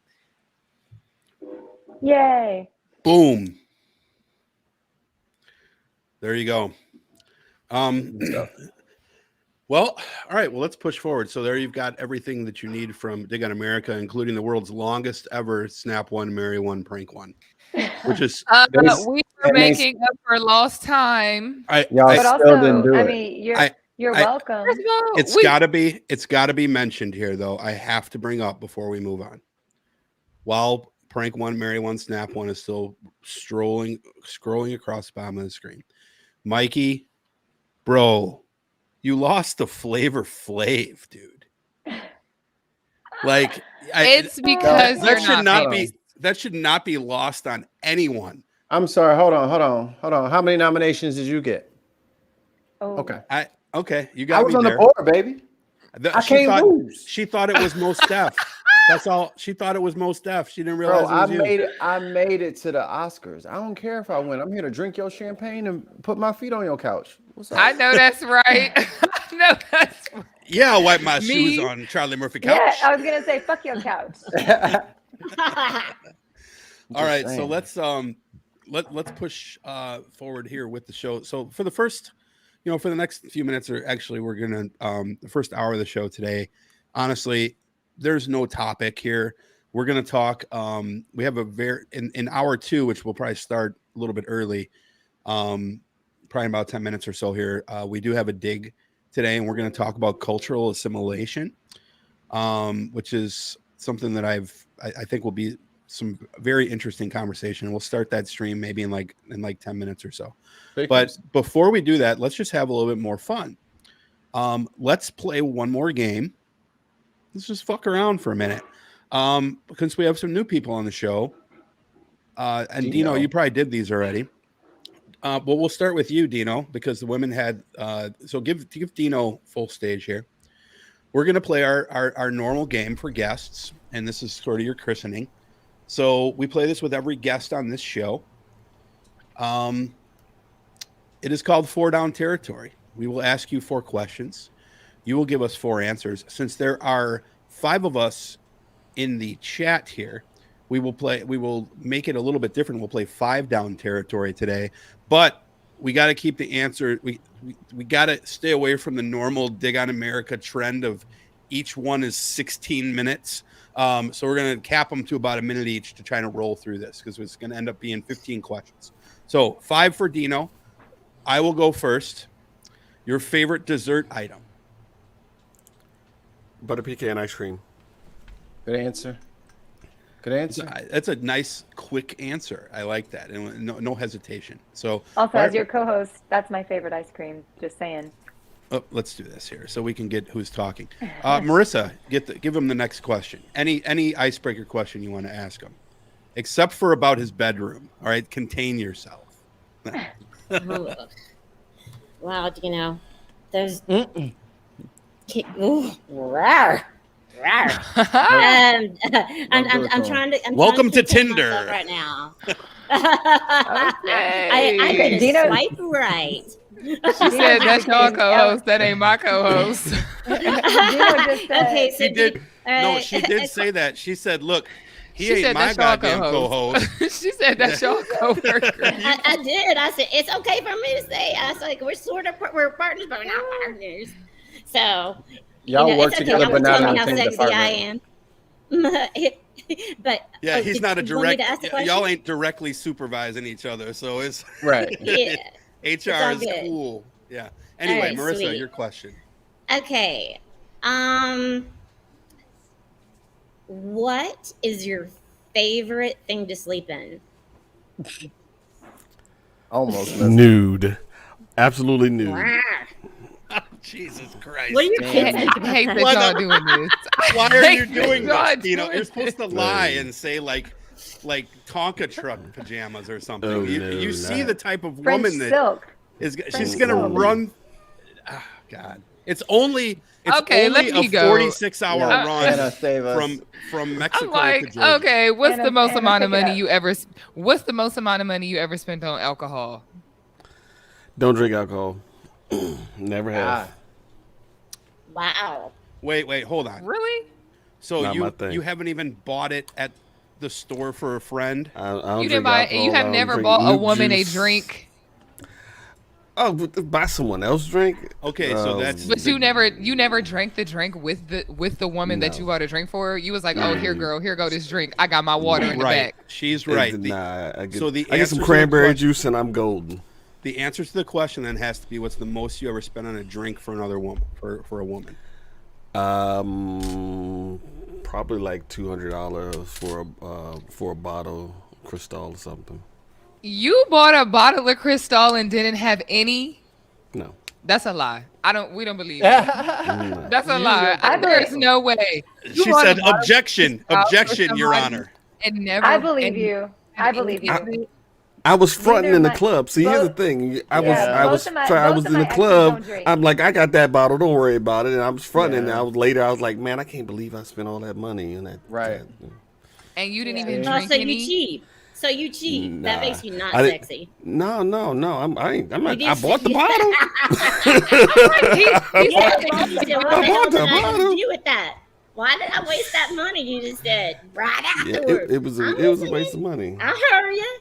Yay. Boom. There you go. Well, all right. Well, let's push forward. So there you've got everything that you need from Dig on America, including the world's longest ever Snap One, Marry One, Prank One, which is we were making up for lost time. But also, I mean, you're welcome. It's gotta be mentioned here, though. I have to bring up before we move on. While Prank One, Marry One, Snap One is still scrolling across the bottom of the screen, Mikey, bro. You lost the Flavor Flav, dude. Like, it's because that should not be lost on anyone. I'm sorry. Hold on. How many nominations did you get? Oh. Okay. You got. I was me on there. the board, baby. I can't lose. She thought it was Mos Def. That's all. She thought it was Mos Def. She didn't realize it was you. I made it to the Oscars. I don't care if I win. I'm here to drink your champagne and put my feet on your couch. What's up? I know that's right. Yeah, I'll wipe my shoes on Charlie Murphy couch. Yeah, I was gonna say fuck your couch. All right, so let's push forward here with the show. So for the first, for the next few minutes, or actually we're gonna the first hour of the show today, honestly, there's no topic here. We're gonna talk. We have in hour 2, which will probably start a little bit early. Probably about 10 minutes or so here. We do have a dig today, and we're going to talk about cultural assimilation, which is something that I think will be some very interesting conversation. We'll start that stream maybe in like 10 minutes or so. But before we do that, let's just have a little bit more fun. Let's play one more game. Let's just fuck around for a minute. Since we have some new people on the show, and Dino, you probably did these already. Well, we'll start with you, Dino, because the women had. So give Dino full stage here. We're going to play our normal game for guests, and this is sort of your christening. So we play this with every guest on this show. It is called 4 Down Territory. We will ask you 4 questions. You will give us 4 answers. Since there are 5 of us in the chat here, we will make it a little bit different. We'll play 5 Down Territory today, but we got to keep the answer. We got to stay away from the normal Dig on America trend of each one is 16 minutes. So we're going to cap them to about a minute each to try to roll through this because it's going to end up being 15 questions. So 5 for Dino. I will go first. Your favorite dessert item? Butter pecan ice cream. Good answer. Good answer. That's a nice, quick answer. I like that, and no hesitation. So, also, as your co-host, that's my favorite ice cream. Just saying. Oh, let's do this here so we can get who's talking. Marisa, give him the next question. Any icebreaker question you want to ask him, except for about his bedroom. All right, contain yourself. Wow, there's. Rawr. I'm trying to. Welcome to Tinder right now. Okay. I could swipe right. She said that's your co-host. That ain't my co-host. Okay, so she did. No, she did say that. She said, "Look, he ain't my goddamn co-host." She said that's your co-worker. I did. I said it's okay for me to say. I was like, we're partners, but we're not partners. So. Y'all work together, but not on how the same sexy I am. But yeah, he's not a direct. Y'all ain't directly supervising each other, so it's right. Yeah, HR is cool. Yeah. Anyway, right, Marisa, sweet. Your question. Okay. What is your favorite thing to sleep in? Almost nude. Absolutely nude. Wow. Oh, Jesus Christ. What are your kids? I hate that y'all doing this. Why are you doing this? You're supposed to lie and say like Tonka truck pajamas or something. Oh, you see the type of French woman that silk. She's gonna run. Oh, God. It's only a 46-hour run from Mexico to Georgia. Okay, what's the most amount of money you ever spent on alcohol? Don't drink alcohol. Never have. Wow. Wait, hold on. Really? So you haven't even bought it at the store for a friend? You didn't buy it. You have never bought a woman a drink. Oh, buy someone else drink. Okay, so that's. But you never drank the drink with the woman that you bought a drink for. You was like, oh, here, girl, here go this drink. I got my water in the back. She's right. I get some cranberry juice and I'm golden. The answer to the question then has to be, what's the most you ever spent on a drink for another woman, for a woman? Probably like $200 for a bottle of Cristal or something. You bought a bottle of Cristal and didn't have any? No. That's a lie. We don't believe it. That's a lie. There's no way. She said, objection, Your Honor. And never. I believe you. I was fronting in the club. See, here's the thing. I was in the club. I'm like, I got that bottle. Don't worry about it. And I was fronting. And I was like, man, I can't believe I spent all that money on that. Right. And you didn't even drink any? So you cheat. Nah. That makes you not sexy. No. I'm not. I bought the bottle. I bought the bottle. Do with that? Why did I waste that money? You just said right afterwards. It was a waste of money. I heard you.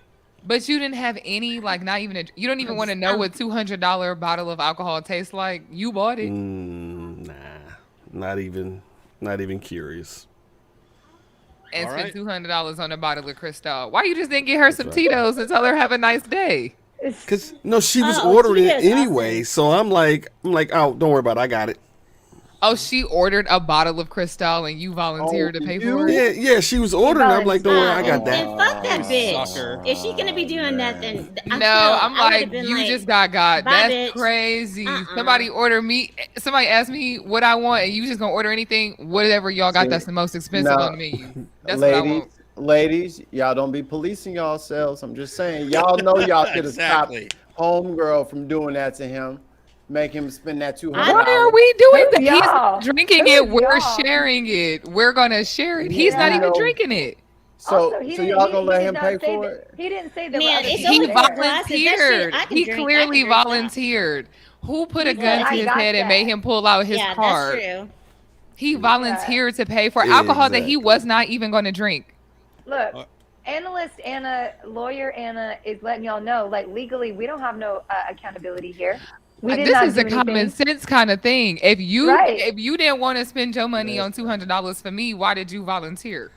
But you didn't have any, like, not even you don't even want to know what $200 bottle of alcohol tastes like. You bought it. Nah, not even curious. And spent $200 on a bottle of Cristal. Why you just didn't get her some Tito's and tell her have a nice day? Cause she was ordering it anyway. So I'm like, oh, don't worry about it. I got it. Oh, she ordered a bottle of Cristal and you volunteered to pay for it? Yeah, she was ordering. I'm like, don't worry, I got that. Then fuck that bitch. Sucker. If she gonna be doing that, then I'm like, you just got. That's bitch. Crazy. Somebody asked me what I want, and you just gonna order anything, whatever y'all got that's the most expensive on the menu. That's what I want. Ladies, y'all don't be policing yourselves. I'm just saying, y'all know y'all could have stopped homegirl from doing that to him. Make him spend that $200. Why are we doing that? y'all? He's drinking it. We're sharing it. We're gonna share it. He's not even drinking it. So y'all gonna let him pay for it? He didn't say that. Man, it's He only 4 glasses. volunteered. That shit, I can He drink- I clearly can drink that. volunteered. Who put a He gun said, to "I his got head and that." made him pull out his Yeah, card? that's true. He volunteered to pay for alcohol that he Exactly. was not even going to drink. Look, analyst Anna, lawyer Anna is letting y'all know, like legally, we don't have no accountability here. We did This not is do a common anything. sense kind of thing. If you Right. didn't want to spend your money on $200 for me, why did you volunteer?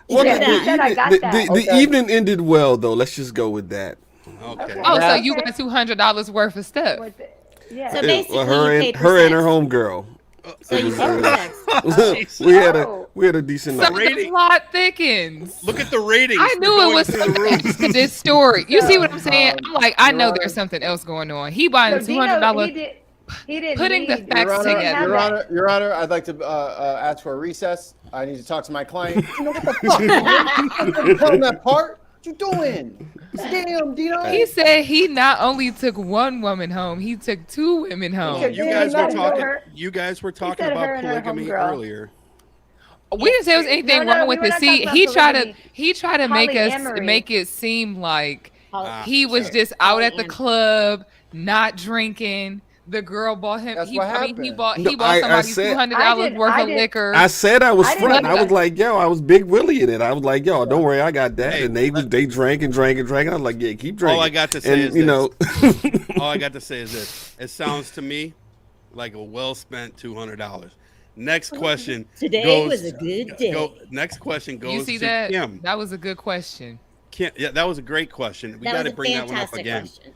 Well, Yeah, the, he said, "I got the, that." the evening ended well, though. Let's just go with that. Okay. Oh, so Yeah. you got $200 worth of stuff. Yeah. So basically, her you and paid for her and her sex. homegirl. So you paid for sex. we had a decent So night. the plot thickens. Look at the ratings. I knew They're it was going through the something roof. to this story. You see what I'm saying? I'm like, I know Your there's Honor. something else going on. He buying So Dino, $200. he didn't Putting the need- facts Your Honor, together. Your Honor, I'd like to ask for a recess. I need to talk to my client. You know what the fuck? You tell him that part. What you doing? Damn, Dino. He said he not only took one woman home, he took 2 women home. took- You Yeah, guys were not talking. her. You guys were talking said her about and her polygamy homegirl. earlier. We didn't say there was anything No, wrong we with were it. not See, talking about he tried to make us Polyamory. make it seem like Poly- he was just out at the Polyamory. club, not drinking. The girl bought him. That's He what bought happened. he bought somebody said- $200 worth I of did- liquor. I said I was I didn't fronting. I was either. like, yo, I was big Willie in it. I was like, yo, don't worry, I got that. Hey, And they drank and drank and drank. I was like, yeah, keep drinking. All I got to say is you know, All I got to say is this. It sounds to me like a well-spent $200. Next question. Today was a good day. Next question goes You see to that? Kim. That was a good question. Kim. Yeah, that was a great question. We That got was to a bring that one up fantastic again. question.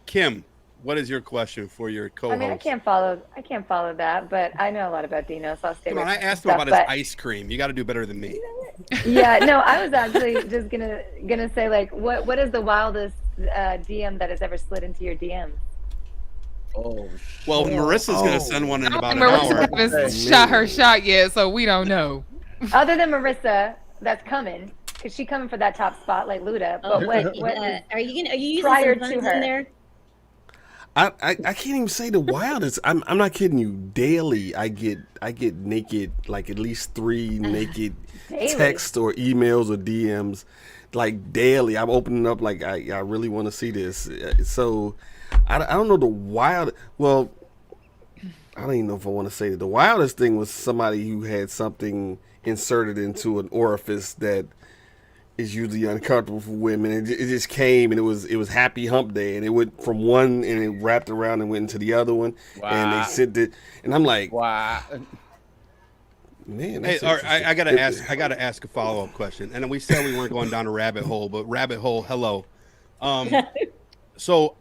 Kim, what is your question for your co-host? I mean, I can't follow that, but I know a lot about Dino, so I'll stay Come away on, I from some asked him stuff, about his but- ice cream. You got to do better than me. Yeah, no, I was actually just gonna say, like, what is the wildest DM that has ever slid into your DM? Oh, Well, Marissa's going to send one in I about don't an think hour. Marissa haven't shot her shot yet, so we don't know. Other than Marissa, that's coming, because she coming for that top spot like Luda. But what Are you using prior some to puns her? in there? I can't even say the wildest. I'm not kidding you. Daily, I get naked, like at least 3 naked Daily? texts or emails or DMs, like daily. I'm opening up like I really want to see this. So I don't know the wild. Well, I don't even know if I want to say that. The wildest thing was somebody who had something inserted into an orifice that is usually uncomfortable for women. It just came and it was happy hump day, and it went from one and it wrapped around and went into the other one, and they sent it, and I'm like, wow. man. Hey, That's all right, I gotta interesting. ask. I gotta ask a follow-up question. And we said we weren't going down a rabbit hole, but rabbit hole, hello. So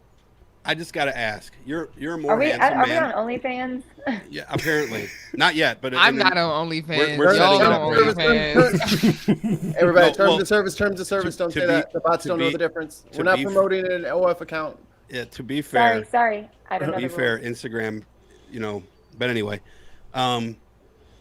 I just gotta ask. You're a more are we handsome on man. OnlyFans? Yeah, apparently not yet, but I'm not on OnlyFans. we're Y'all setting it on up there. OnlyFans. Everybody, No, terms well, of service. Don't to say be- that. The bots to don't know be- the difference. to We're not be- promoting an OF account. Yeah, to be fair, Sorry, I don't know. to be the fair, rules. Instagram, but anyway, I'm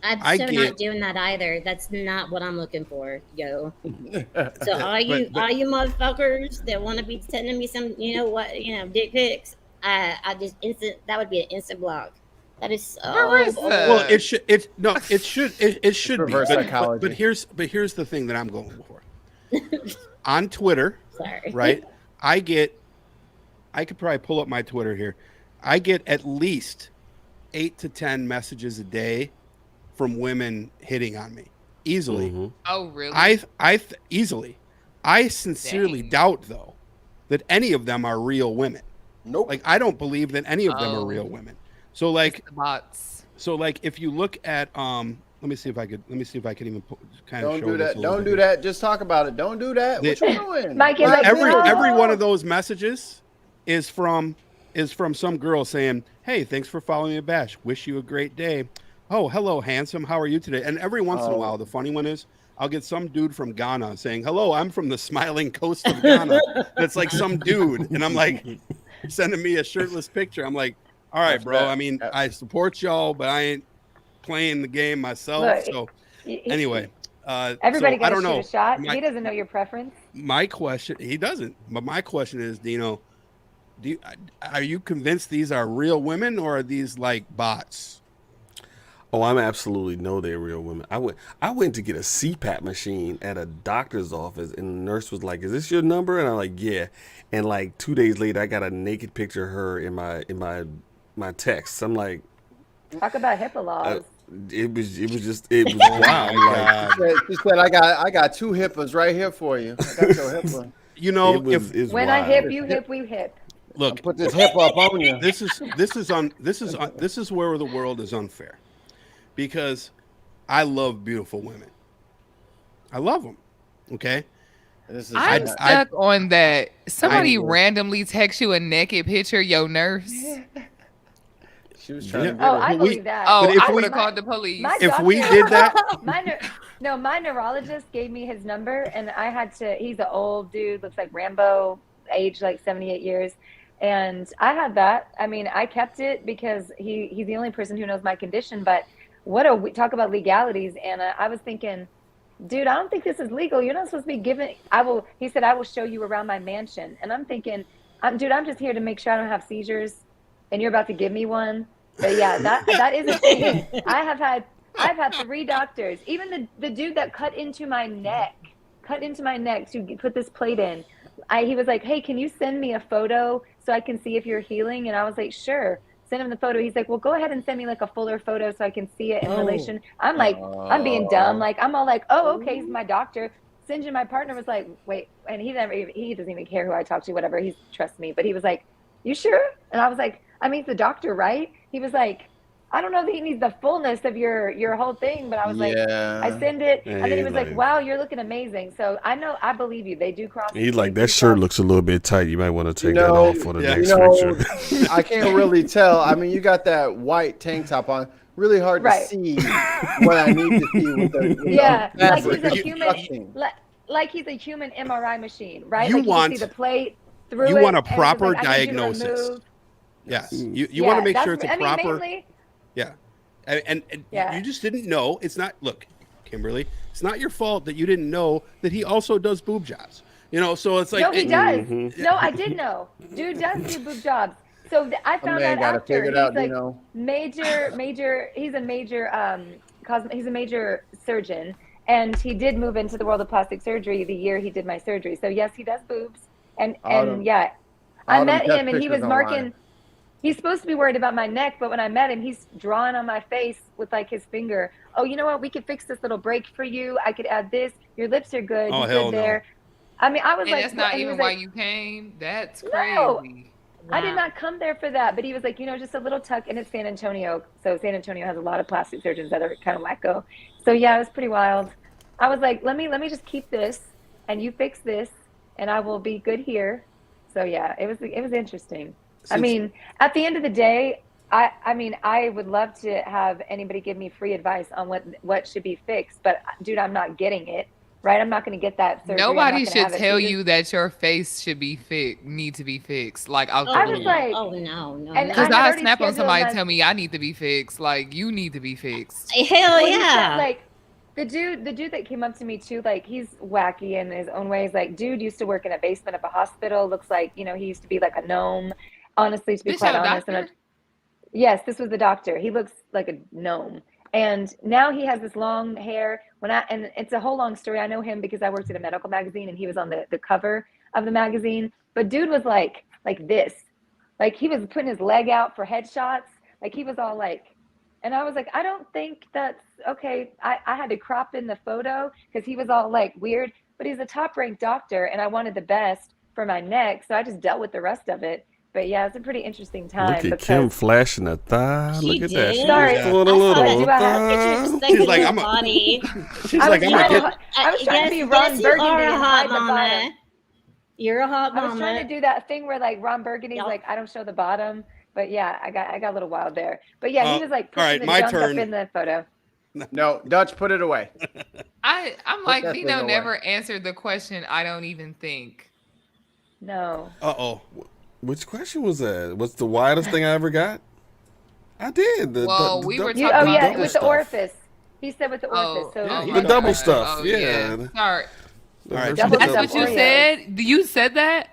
I so get- not doing that either. That's not what I'm looking for, yo. So all you but- motherfuckers that want to be sending me some, dick pics, that would be an instant block. That is so. Marissa. well, it should be. Reverse psychology. But here's the thing that I'm going for. On Twitter, Sorry. right? I could probably pull up my Twitter here. I get at least 8 to 10 messages a day from women hitting on me easily. Mm-hmm. Oh, really? Easily. I sincerely Dang. doubt though that any of them are real women. Nope. Like I don't believe that any of them are real women. So like The bots. if you look at let me see if I can even kind of Don't show do this that. a little Don't bit do here. that. Just talk about it. Don't do that. What you doing? Mike is like, every no. one of those messages is from some girl saying, "Hey, thanks for following me, Bash. Wish you a great day. Oh, hello, handsome. How are you today?" And every once in a while, the funny one is I'll get some dude from Ghana saying, "Hello, I'm from the smiling coast of Ghana." That's like some dude, and I'm like sending me a shirtless picture. I'm like, "All right, That's bro. bad. I mean, I support y'all, but I ain't playing the game myself." Look, So He- anyway, everybody so I got to don't shoot know. a shot. My- He doesn't know your preference. My question, he doesn't, but my question is, Dino, Are you convinced these are real women or are these like bots? Oh, I'm absolutely know they're real women. I went to get a CPAP machine at a doctor's office, and the nurse was like, "Is this your number?" And I'm like, "Yeah." And like 2 days later, I got a naked picture of her in my text. I'm like, talk about HIPAA laws. It was wild. Like, she said, I got 2 HIPAAs right here for you. I got your HIPAA. You know, when wild. I hip, you hip, we hip. Look, I'll put this HIPAA up on you. This is where the world is unfair, because I love beautiful women. I love them. Okay. I'm stuck on that. Somebody randomly text you a naked picture, your nurse. She was trying to. Oh, I believe that. Oh, I would have called the police. If we did that, my neurologist gave me his number, and I had to. He's an old dude, looks like Rambo, aged like 78 years, and I had that. I mean, I kept it because he's the only person who knows my condition. But we talk about legalities, Anna. I was thinking, dude, I don't think this is legal. You're not supposed to be giving. He said, I will show you around my mansion, and I'm thinking, dude, I'm just here to make sure I don't have seizures, and you're about to give me one. But yeah, that is a thing. I've had 3 doctors. Even the dude that cut into my neck to put this plate in. He was like, "Hey, can you send me a photo so I can see if you're healing?" And I was like, "Sure." Send him the photo. He's like, "Well, go ahead and send me like a fuller photo so I can see it in relation." I'm like, I'm being dumb. Like, I'm all like, "Oh, okay, he's my doctor." Sinjin, my partner, was like, "Wait," and he doesn't even care who I talk to, whatever. He trusts me, but he was like, "You sure?" And I was like, "I mean, he's the doctor, right?" He was like, "I don't know that he needs the fullness of your whole thing," but I was like, I send it, and then he was like, "Wow, you're looking amazing." So I believe you. They do cross. He's like, "That shirt looks a little bit tight. You might want to take that off for the next picture." I can't really tell. I mean, you got that white tank top on. Really hard to see what I need to see with the like he's a human MRI machine, right? You like want you can see the plate through you it, want a proper like, diagnosis. Yes, you want to make sure it's a proper. Mainly, yeah, and you just didn't know. It's not. Look, Kimberly, it's not your fault that you didn't know that he also does boob jobs. You know, so it's like no, he does. No, I did know. Dude does do boob jobs. So I found out after. He's like major. He's a major surgeon, and he did move into the world of plastic surgery the year he did my surgery. So yes, he does boobs, and yeah, I met him, and he was marking. He's supposed to be worried about my neck, but when I met him, he's drawing on my face with like his finger. "Oh, you know what? We could fix this little break for you. I could add this. Your lips are good. Oh, you're hell good there." I mean, I was like, "That's not even why you came. That's crazy." No. Wow. I did not come there for that, but he was like, just a little tuck, and it's San Antonio. So San Antonio has a lot of plastic surgeons that are kind of wacko. So yeah, it was pretty wild. I was like, let me just keep this, and you fix this, and I will be good here. So yeah, it was interesting. I mean, at the end of the day, I mean, I would love to have anybody give me free advice on what should be fixed, but dude, I'm not getting it. Right, I'm not going to get that surgery. Nobody should tell you that your face should be need to be fixed. Like I was like, oh no, because I snap on somebody tell me I need to be fixed. Like you need to be fixed. Hell yeah! Like the dude that came up to me too, like he's wacky in his own ways. Like dude used to work in a basement of a hospital. Looks like he used to be like a gnome. Honestly, to be quite honest, yes, this was the doctor. He looks like a gnome. And now he has this long hair. And it's a whole long story. I know him because I worked at a medical magazine, and he was on the cover of the magazine. But dude was like this, like he was putting his leg out for headshots. Like he was all like, and I was like, I don't think that's okay. I had to crop in the photo because he was all like weird. But he's a top ranked doctor, and I wanted the best for my neck, so I just dealt with the rest of it. But yeah, it's a pretty interesting time. Look at Kim flashing a thigh. Look at that. She's sorry. Doing a little thigh. She's like, I'm body. I was trying to be Ron Burgundy. You are a hot mama. You're a hot mama. I was trying to do that thing where like Ron Burgundy's like, I don't show the bottom. But yeah, I got a little wild there. But yeah, he was like pushing the junk up in the photo. No, Dutch, put it away. I'm like, Dino never answered the question. I don't even think. No. Uh-oh. Which question was that? What's the wildest thing I ever got? I did. We were talking about with stuff. the orifice. He said with the orifice. The double stuff. Oh, yeah. Sorry. All right. That's what you said? You said that?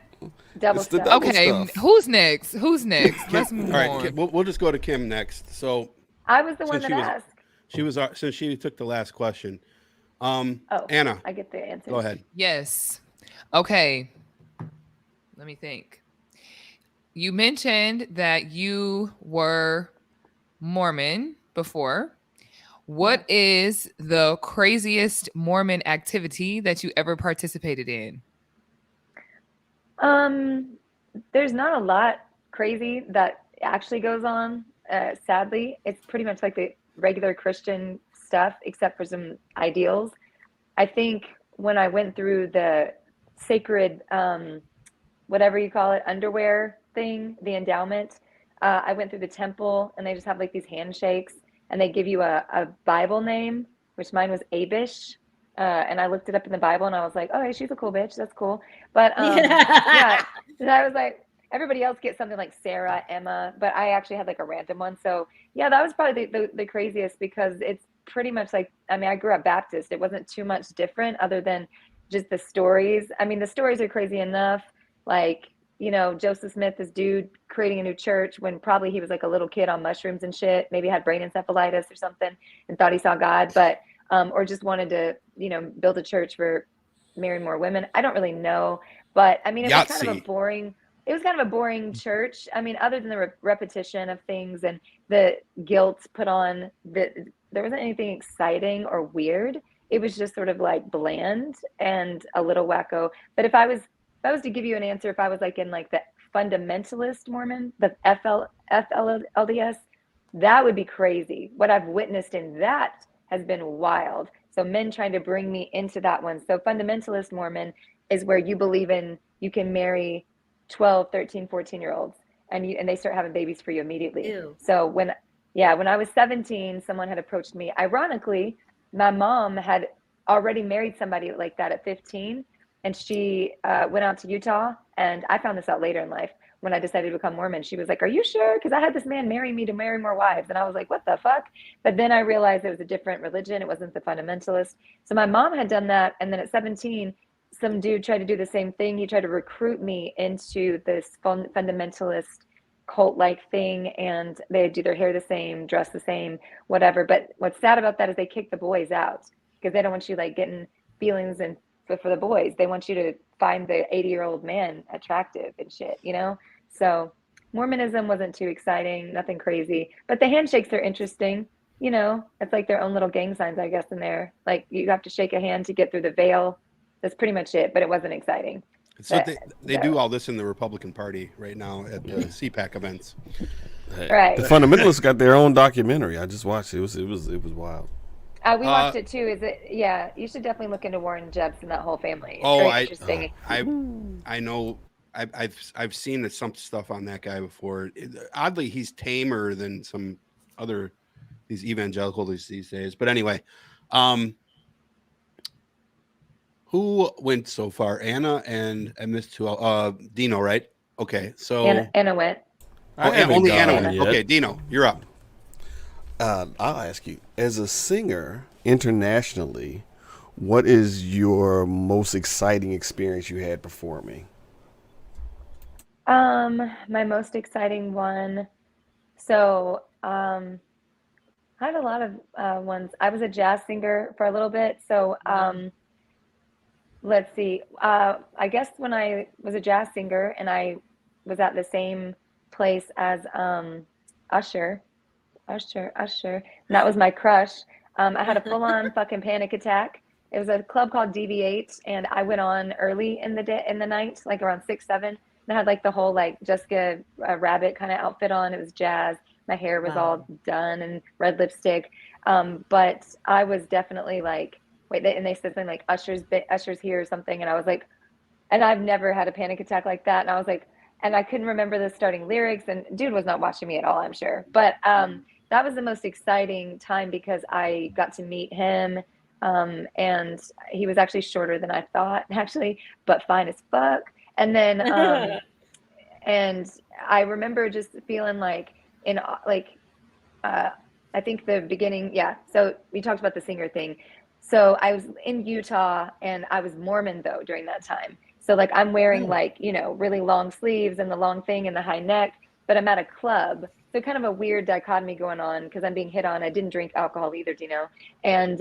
Double It's the stuff. double Okay, stuff. who's next? Who's next? Let's move All right, on. we'll just go to Kim next. So I was the one since that asked. she was since she took the last question. Oh, Anna, I get the answer. go ahead. Yes. Okay. Let me think. You mentioned that you were Mormon before. What is the craziest Mormon activity that you ever participated in? There's not a lot crazy that actually goes on. Sadly, it's pretty much like the regular Christian stuff, except for some ideals. I think when I went through the sacred, whatever you call it, underwear thing, the endowment, I went through the temple, and they just have like these handshakes, and they give you a Bible name, which mine was Abish. And I looked it up in the Bible, and I was like, oh, hey, she's a cool bitch. That's cool. But yeah, and I was like, everybody else gets something like Sarah, Emma, but I actually had like a random one. So yeah, that was probably the craziest, because it's pretty much like, I mean, I grew up Baptist. It wasn't too much different other than just the stories. I mean, the stories are crazy enough. Like, you know, Joseph Smith, this dude creating a new church when probably he was like a little kid on mushrooms and shit, maybe had brain encephalitis or something and thought he saw God, but or just wanted to, you know, build a church for marrying more women. I don't really know, but I mean, it was kind of a boring church. I mean, other than the repetition of things and the guilt put on, there wasn't anything exciting or weird. It was just sort of like bland and a little wacko. But if I was to give you an answer, if I was like in like the fundamentalist Mormon, the FLDS, that would be crazy. What I've witnessed in that has been wild. So men trying to bring me into that one. So fundamentalist Mormon is where you believe in, you can marry 12, 13, 14-year-olds and they start having babies for you immediately. Ew. So when I was 17, someone had approached me. Ironically, my mom had already married somebody like that at 15, and she went out to Utah, and I found this out later in life. When I decided to become Mormon, she was like, are you sure? Because I had this man marry me to marry more wives. And I was like, what the fuck? But then I realized it was a different religion. It wasn't the fundamentalist. So my mom had done that. And then at 17, some dude tried to do the same thing. He tried to recruit me into this fundamentalist cult-like thing. And they do their hair the same, dress the same, whatever. But what's sad about that is they kick the boys out because they don't want you like getting feelings and for the boys. They want you to find the 80-year-old man attractive and shit, you know? So Mormonism wasn't too exciting, nothing crazy, but the handshakes are interesting. You know, it's like their own little gang signs, I guess, in there. Like you have to shake a hand to get through the veil. That's pretty much it, but it wasn't exciting. So they do all this in the Republican Party right now at the CPAC events. Hey, right. The fundamentalists got their own documentary. I just watched it. It was wild. We watched it too. Yeah, you should definitely look into Warren Jeffs and that whole family. It's very interesting. I know. I've seen some stuff on that guy before. Oddly, he's tamer than some other these evangelicals these days. But anyway, who went so far? Anna and I missed who? Dino, right? Okay, so Anna went. Only Anna went. Yet. Okay, Dino, you're up. I'll ask you, as a singer internationally, what is your most exciting experience you had performing? My most exciting one. So, I had a lot of ones. I was a jazz singer for a little bit. So, let's see. I guess when I was a jazz singer and I was at the same place as Usher. And that was my crush. I had a full-on fucking panic attack. It was a club called DV8, and I went on early in the night, like around 6, 7. And I had like the whole like Jessica Rabbit kind of outfit on. It was jazz. My hair was all done and red lipstick. But I was definitely like, and they said something like Usher's here or something, and I was like, and I've never had a panic attack like that. And I was like, and I couldn't remember the starting lyrics, and dude was not watching me at all, I'm sure. But that was the most exciting time because I got to meet him, and he was actually shorter than I thought, actually, but fine as fuck. And then, and I remember just feeling like I think the beginning, yeah. So we talked about the singer thing. So I was in Utah, and I was Mormon though during that time. So like I'm wearing like, you know, really long sleeves and the long thing and the high neck, but I'm at a club. So kind of a weird dichotomy going on because I'm being hit on. I didn't drink alcohol either, Dino. And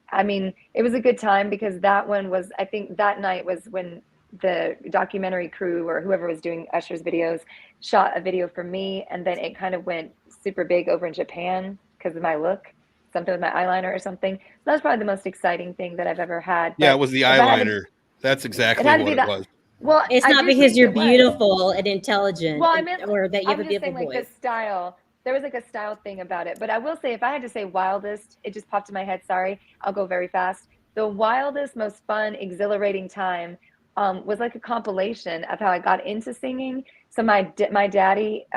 I mean, it was a good time because that one was, I think that night was when the documentary crew or whoever was doing Usher's videos shot a video for me. And then it kind of went super big over in Japan because of my look, something with my eyeliner or something. So that was probably the most exciting thing that I've ever had. Yeah, it was the eyeliner. That's exactly what it was. Well, it's not because you're beautiful and intelligent, well, I meant, or that you have a beautiful voice. Like the style. There was like a style thing about it. But I will say, if I had to say wildest, it just popped in my head. Sorry, I'll go very fast. The wildest, most fun, exhilarating time was like a compilation of how I got into singing. So my daddy,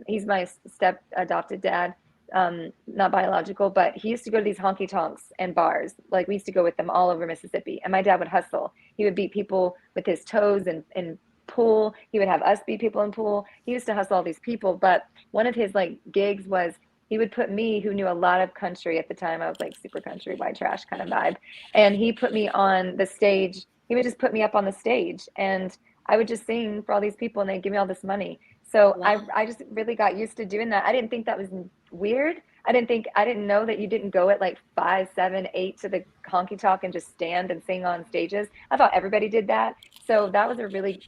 he's my step adopted dad. Not biological, but he used to go to these honky tonks and bars. Like we used to go with them all over Mississippi. And my dad would hustle. He would beat people with his toes and pool. He would have us beat people in pool. He used to hustle all these people. But one of his like gigs was he would put me, who knew a lot of country at the time. I was like super country, white trash kind of vibe. And he put me on the stage. He would just put me up on the stage and I would just sing for all these people and they'd give me all this money. So wow. I just really got used to doing that. I didn't think that was weird. I didn't know that you didn't go at like 5, 7, 8 to the honky tonk and just stand and sing on stages. I thought everybody did that. So that was a really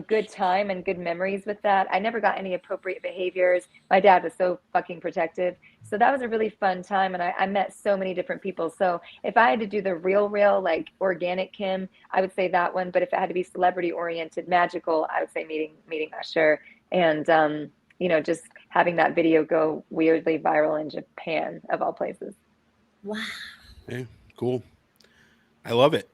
good time and good memories with that. I never got any appropriate behaviors. My dad was so fucking protective. So that was a really fun time. And I met so many different people. So if I had to do the real, like organic Kim, I would say that one. But if it had to be celebrity oriented, magical, I would say meeting Usher. And, you know, just having that video go weirdly viral in Japan, of all places. Wow. Okay, cool. I love it.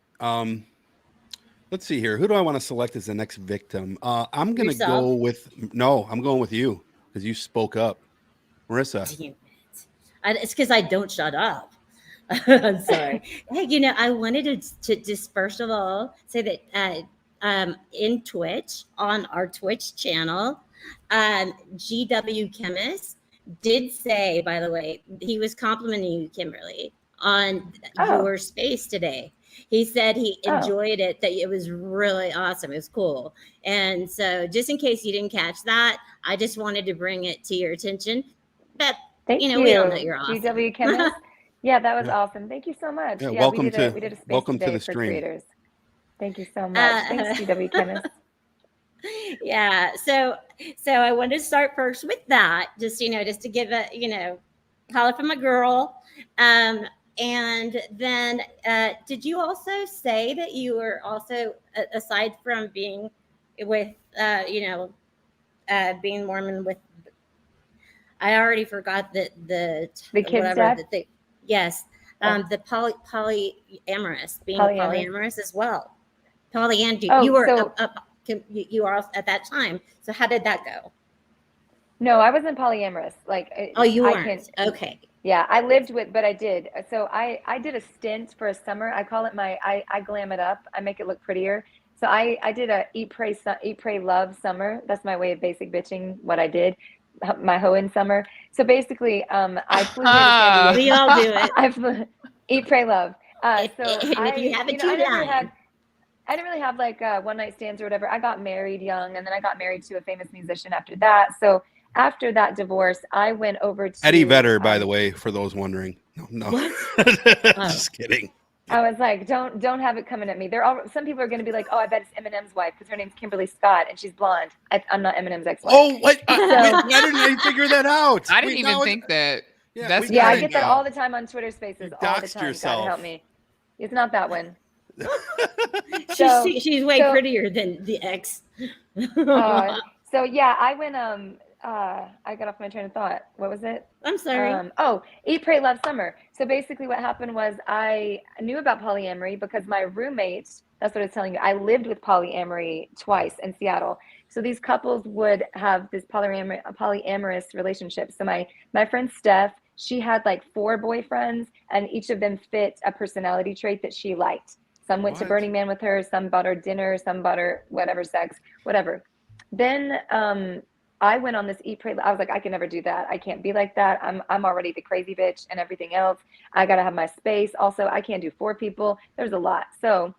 Let's see here. Who do I want to select as the next victim? I'm going to go with, I'm going with you because you spoke up. Marisa. It's because I don't shut up. I'm sorry. Hey, you know, I wanted to just first of all say that in Twitch, on our Twitch channel, GW Chemist did say, by the way, he was complimenting you, Kimberly, on your space today. He said he enjoyed it, that it was really awesome. It was cool. And so just in case you didn't catch that, I just wanted to bring it to your attention. But, you know, we all know you're awesome. GW Chemist. Yeah, that was awesome. Thank you so much. Yeah, welcome we did a space welcome today to the for stream. Creators. Thank you so much. Thanks, GW Chemist. Yeah, so I wanted to start first with that, just to give a, holler from a girl. And then did you also say that you were also, aside from being with, being Mormon with, I already forgot the kids' dad? Yes, the polyamorous, being polyamorous as well. Polyandry. You were you were at that time. So how did that go? No, I wasn't polyamorous. You weren't. Okay. Yeah, I lived with, but I did. So I did a stint for a summer. I call it I glam it up. I make it look prettier. So I did a eat, pray, love summer. That's my way of basic bitching what I did. My hoeing summer. So basically, I flew here to San Diego. We all do it. I flew, eat, pray, love. If you have it, I didn't really have like one night stands or whatever. I got married young, and then I got married to a famous musician after that. So after that divorce, I went over to Eddie Vedder, by the way, for those wondering. No. Just kidding. I was like, don't have it coming at me. Some people are going to be like, oh, I bet it's Eminem's wife because her name's Kimberly Scott and she's blonde. I'm not Eminem's ex-wife. Oh, what? Why didn't I figure that out? I didn't even think that. Yeah, I get that all the time on Twitter Spaces. All the time. Yourself. God help me. It's not that one. She's way prettier than the ex. So yeah, I went. I got off my train of thought. What was it? I'm sorry. Eat, Pray, Love Summer. So basically what happened was I knew about polyamory because my roommate, that's what I was telling you, I lived with polyamory twice in Seattle. So these couples would have this polyamorous relationship. So my friend Steph, she had like 4 boyfriends and each of them fit a personality trait that she liked. Some went to Burning Man with her, some bought her dinner, some bought her whatever sex, whatever. Then I went on this eat, pray. I was like, I can never do that. I can't be like that. I'm already the crazy bitch and everything else. I got to have my space. Also, I can't do 4 people. There's a lot. So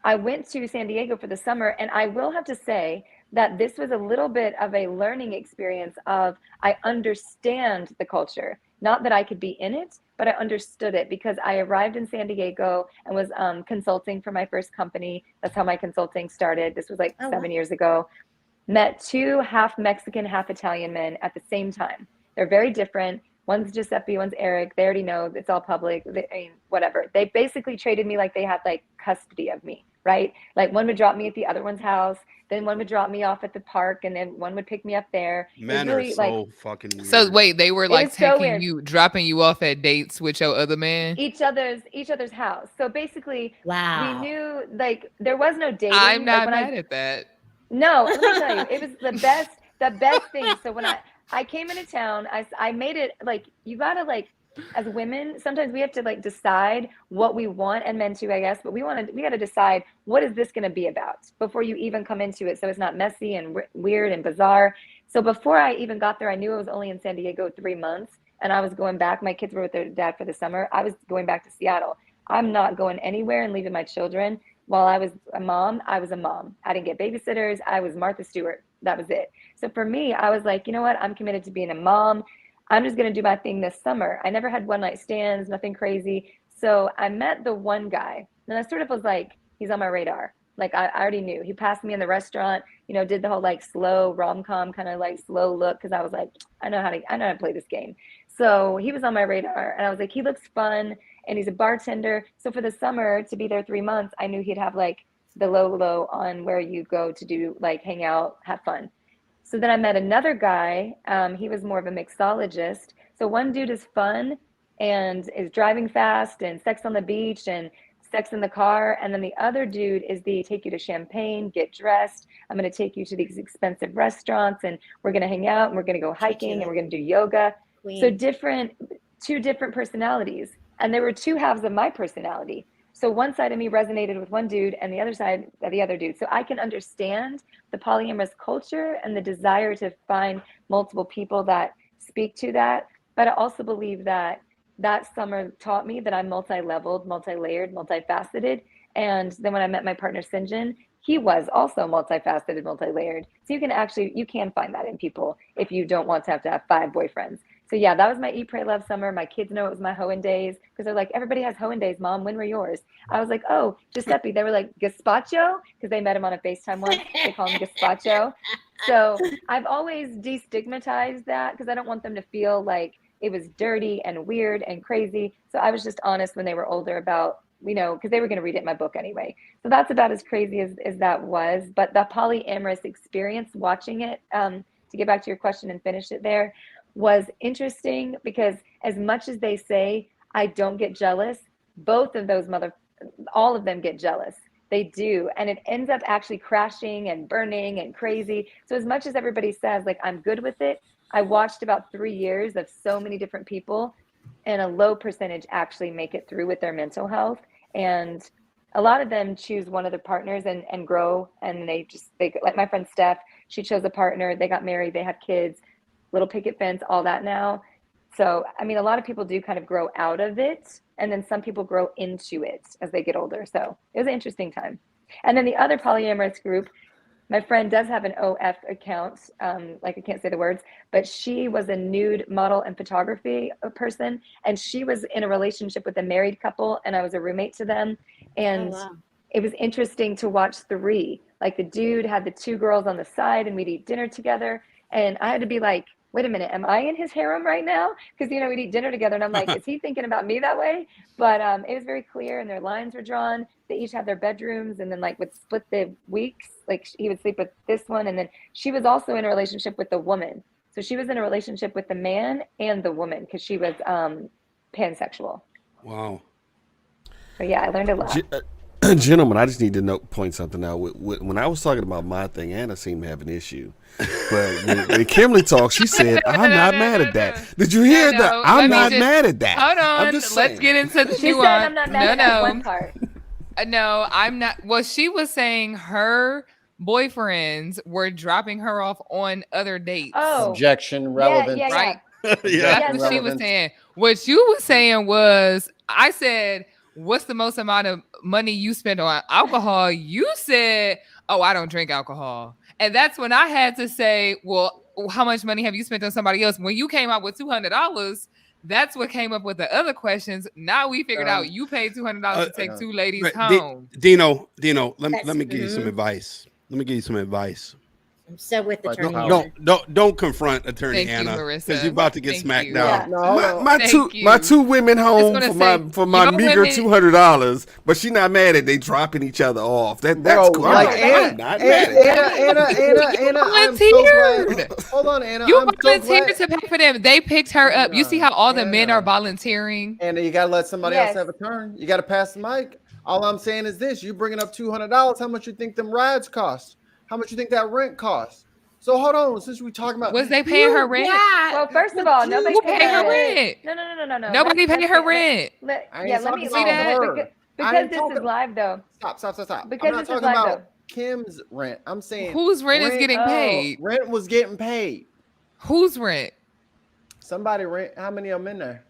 I went to San Diego for the summer, and I will have to say that this was a little bit of a learning experience of, I understand the culture. Not that I could be in it, but I understood it because I arrived in San Diego and was consulting for my first company. That's how my consulting started. This was like 7 years ago. Met two half Mexican, half Italian men at the same time. They're very different. One's Giuseppe, one's Eric. They already know, it's all public. I mean, whatever. They basically treated me like they had like custody of me, right? Like one would drop me at the other one's house, then one would drop me off at the park, and then one would pick me up there. Men really, are so fucking weird. So wait, they were like taking so you, dropping you off at dates with your other man? Each other's house. So basically, wow, we knew like there was no dating. I'm not like, mad at that. No, let me tell you, it was the best thing. So when I came into town, I made it like, you gotta like, as women, sometimes we have to like decide what we want, and men too, I guess, but we gotta decide, what is this gonna be about before you even come into it, so it's not messy and weird and bizarre. So before I even got there, I knew I was only in San Diego 3 months, and I was going back. My kids were with their dad for the summer. I was going back to Seattle. I'm not going anywhere and leaving my children. While I was a mom, I was a mom. I didn't get babysitters. I was Martha Stewart. That was it. So for me, I was like, you know what? I'm committed to being a mom. I'm just going to do my thing this summer. I never had one night stands, nothing crazy. So I met the one guy, and I sort of was like, he's on my radar. Like I already knew. He passed me in the restaurant, you know, did the whole like slow rom-com kind of like slow look, because I was like, I know how to play this game. So he was on my radar, and I was like, he looks fun, and he's a bartender. So for the summer, to be there 3 months, I knew he'd have like the low on where you go to do like hang out, have fun. So then I met another guy. He was more of a mixologist. So one dude is fun and is driving fast and sex on the beach and sex in the car. And then the other dude is take you to Champagne, get dressed. I'm going to take you to these expensive restaurants, and we're going to hang out, and we're going to go hiking, and we're going to do yoga. Queen. So two different personalities. And there were two halves of my personality. So one side of me resonated with one dude, and the other side the other dude. So I can understand the polyamorous culture and the desire to find multiple people that speak to that. But I also believe that summer taught me that I'm multi-leveled, multi-layered, multifaceted. And then when I met my partner, Sinjin, he was also multifaceted, multi-layered. So you can find that in people if you don't want to have 5 boyfriends. So yeah, that was my Eat, Pray, Love summer. My kids know it was my Hohen days, because they're like, everybody has Hohen days, Mom. When were yours? I was like, oh, Giuseppe. They were like, gazpacho, because they met him on a FaceTime once. They call him gazpacho. So I've always destigmatized that, because I don't want them to feel like it was dirty and weird and crazy. So I was just honest when they were older about, you know, because they were going to read it in my book anyway. So that's about as crazy as that was. But the polyamorous experience, watching it, to get back to your question and finish it there, was interesting, because as much as they say I don't get jealous, both of those all of them get jealous. They do. And it ends up actually crashing and burning and crazy. So as much as everybody says like I'm good with it, I watched about 3 years of so many different people, and a low percentage actually make it through with their mental health. And a lot of them choose one of their partners and grow. And they like my friend Steph, she chose a partner, they got married, they have kids, little picket fence, all that now. So, I mean, a lot of people do kind of grow out of it, and then some people grow into it as they get older. So it was an interesting time. And then the other polyamorous group, my friend does have an OF account, like I can't say the words, but she was a nude model and photography person, and she was in a relationship with a married couple, and I was a roommate to them. And it was interesting to watch 3. Like the dude had the 2 girls on the side, and we'd eat dinner together, and I had to be like, wait a minute, am I in his harem right now? Because, you know, we'd eat dinner together, and I'm like, is he thinking about me that way? But it was very clear, and their lines were drawn. They each had their bedrooms, and then like would split the weeks. Like he would sleep with this one, and then she was also in a relationship with the woman. So she was in a relationship with the man and the woman, because she was pansexual. Wow. So yeah, I learned a lot. Gentlemen, I just need to point something out. When I was talking about my thing, Anna seemed to have an issue. But when Kimberly talked, she said, I'm not mad at that. Did you hear that? I'm not mad at that. Hold on. Let's get into the nuance. She said I'm not mad at that one part. No, I'm not. Well, she was saying her boyfriends were dropping her off on other dates. Oh. Objection, relevant. Right? Yeah. That's what she was saying. What you were saying was, I said, what's the most amount of money you spend on alcohol? You said, oh, I don't drink alcohol. And that's when I had to say, well, how much money have you spent on somebody else? When you came out with $200, that's what came up with the other questions. Now we figured out you paid $200 to take two ladies home. Dino, let me give you some advice. Let me give you some advice. So with Attorney Anna. Don't confront Attorney Anna because you're about to get smacked down. Yeah. My two women home for my meager $200, but she not mad at they dropping each other off. That's cool. Like Anna, I'm so glad. Hold on, Anna. You volunteered to pay for them. They picked her up. You see how all the men are volunteering. Anna, you gotta let somebody else have a turn. You gotta pass the mic. All I'm saying is this: you bringing up $200. How much you think them rides cost? How much you think that rent costs? So hold on, since we talking about was they paying her rent? Yeah. Well, first of all, nobody paid her rent. No. Nobody paid her rent. Let me see that because this is live though. Stop. Because I'm not talking about Kim's rent. I'm saying whose rent is getting paid. Rent was getting paid. Whose rent? Somebody rent. How many of them in there?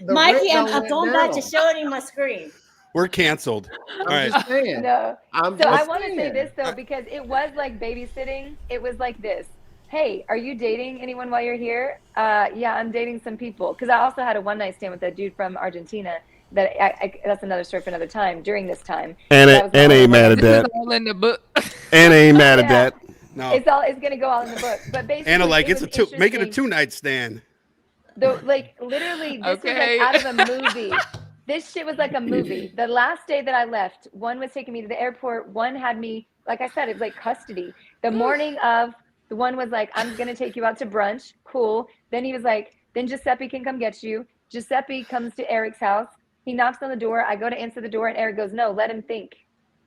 Mikey, I'm going back to showing my screen. We're canceled. All right. No. I want to say this though, because it was like babysitting. It was like this. Hey, are you dating anyone while you're here? Yeah, I'm dating some people. Because I also had a one-night stand with a dude from Argentina. That's another story for another time. During this time, and ain't mad at that. All in the book. And ain't mad at that. No, it's gonna go all in the book. But basically, Anna, like it's make it a 2-night stand. Literally, this was like out of a movie. This shit was like a movie. The last day that I left, one was taking me to the airport. One had me, like I said, it's like custody. The morning of, the one was like, I'm going to take you out to brunch. Cool. Then he was like, then Giuseppe can come get you. Giuseppe comes to Eric's house. He knocks on the door. I go to answer the door and Eric goes, no, let him think.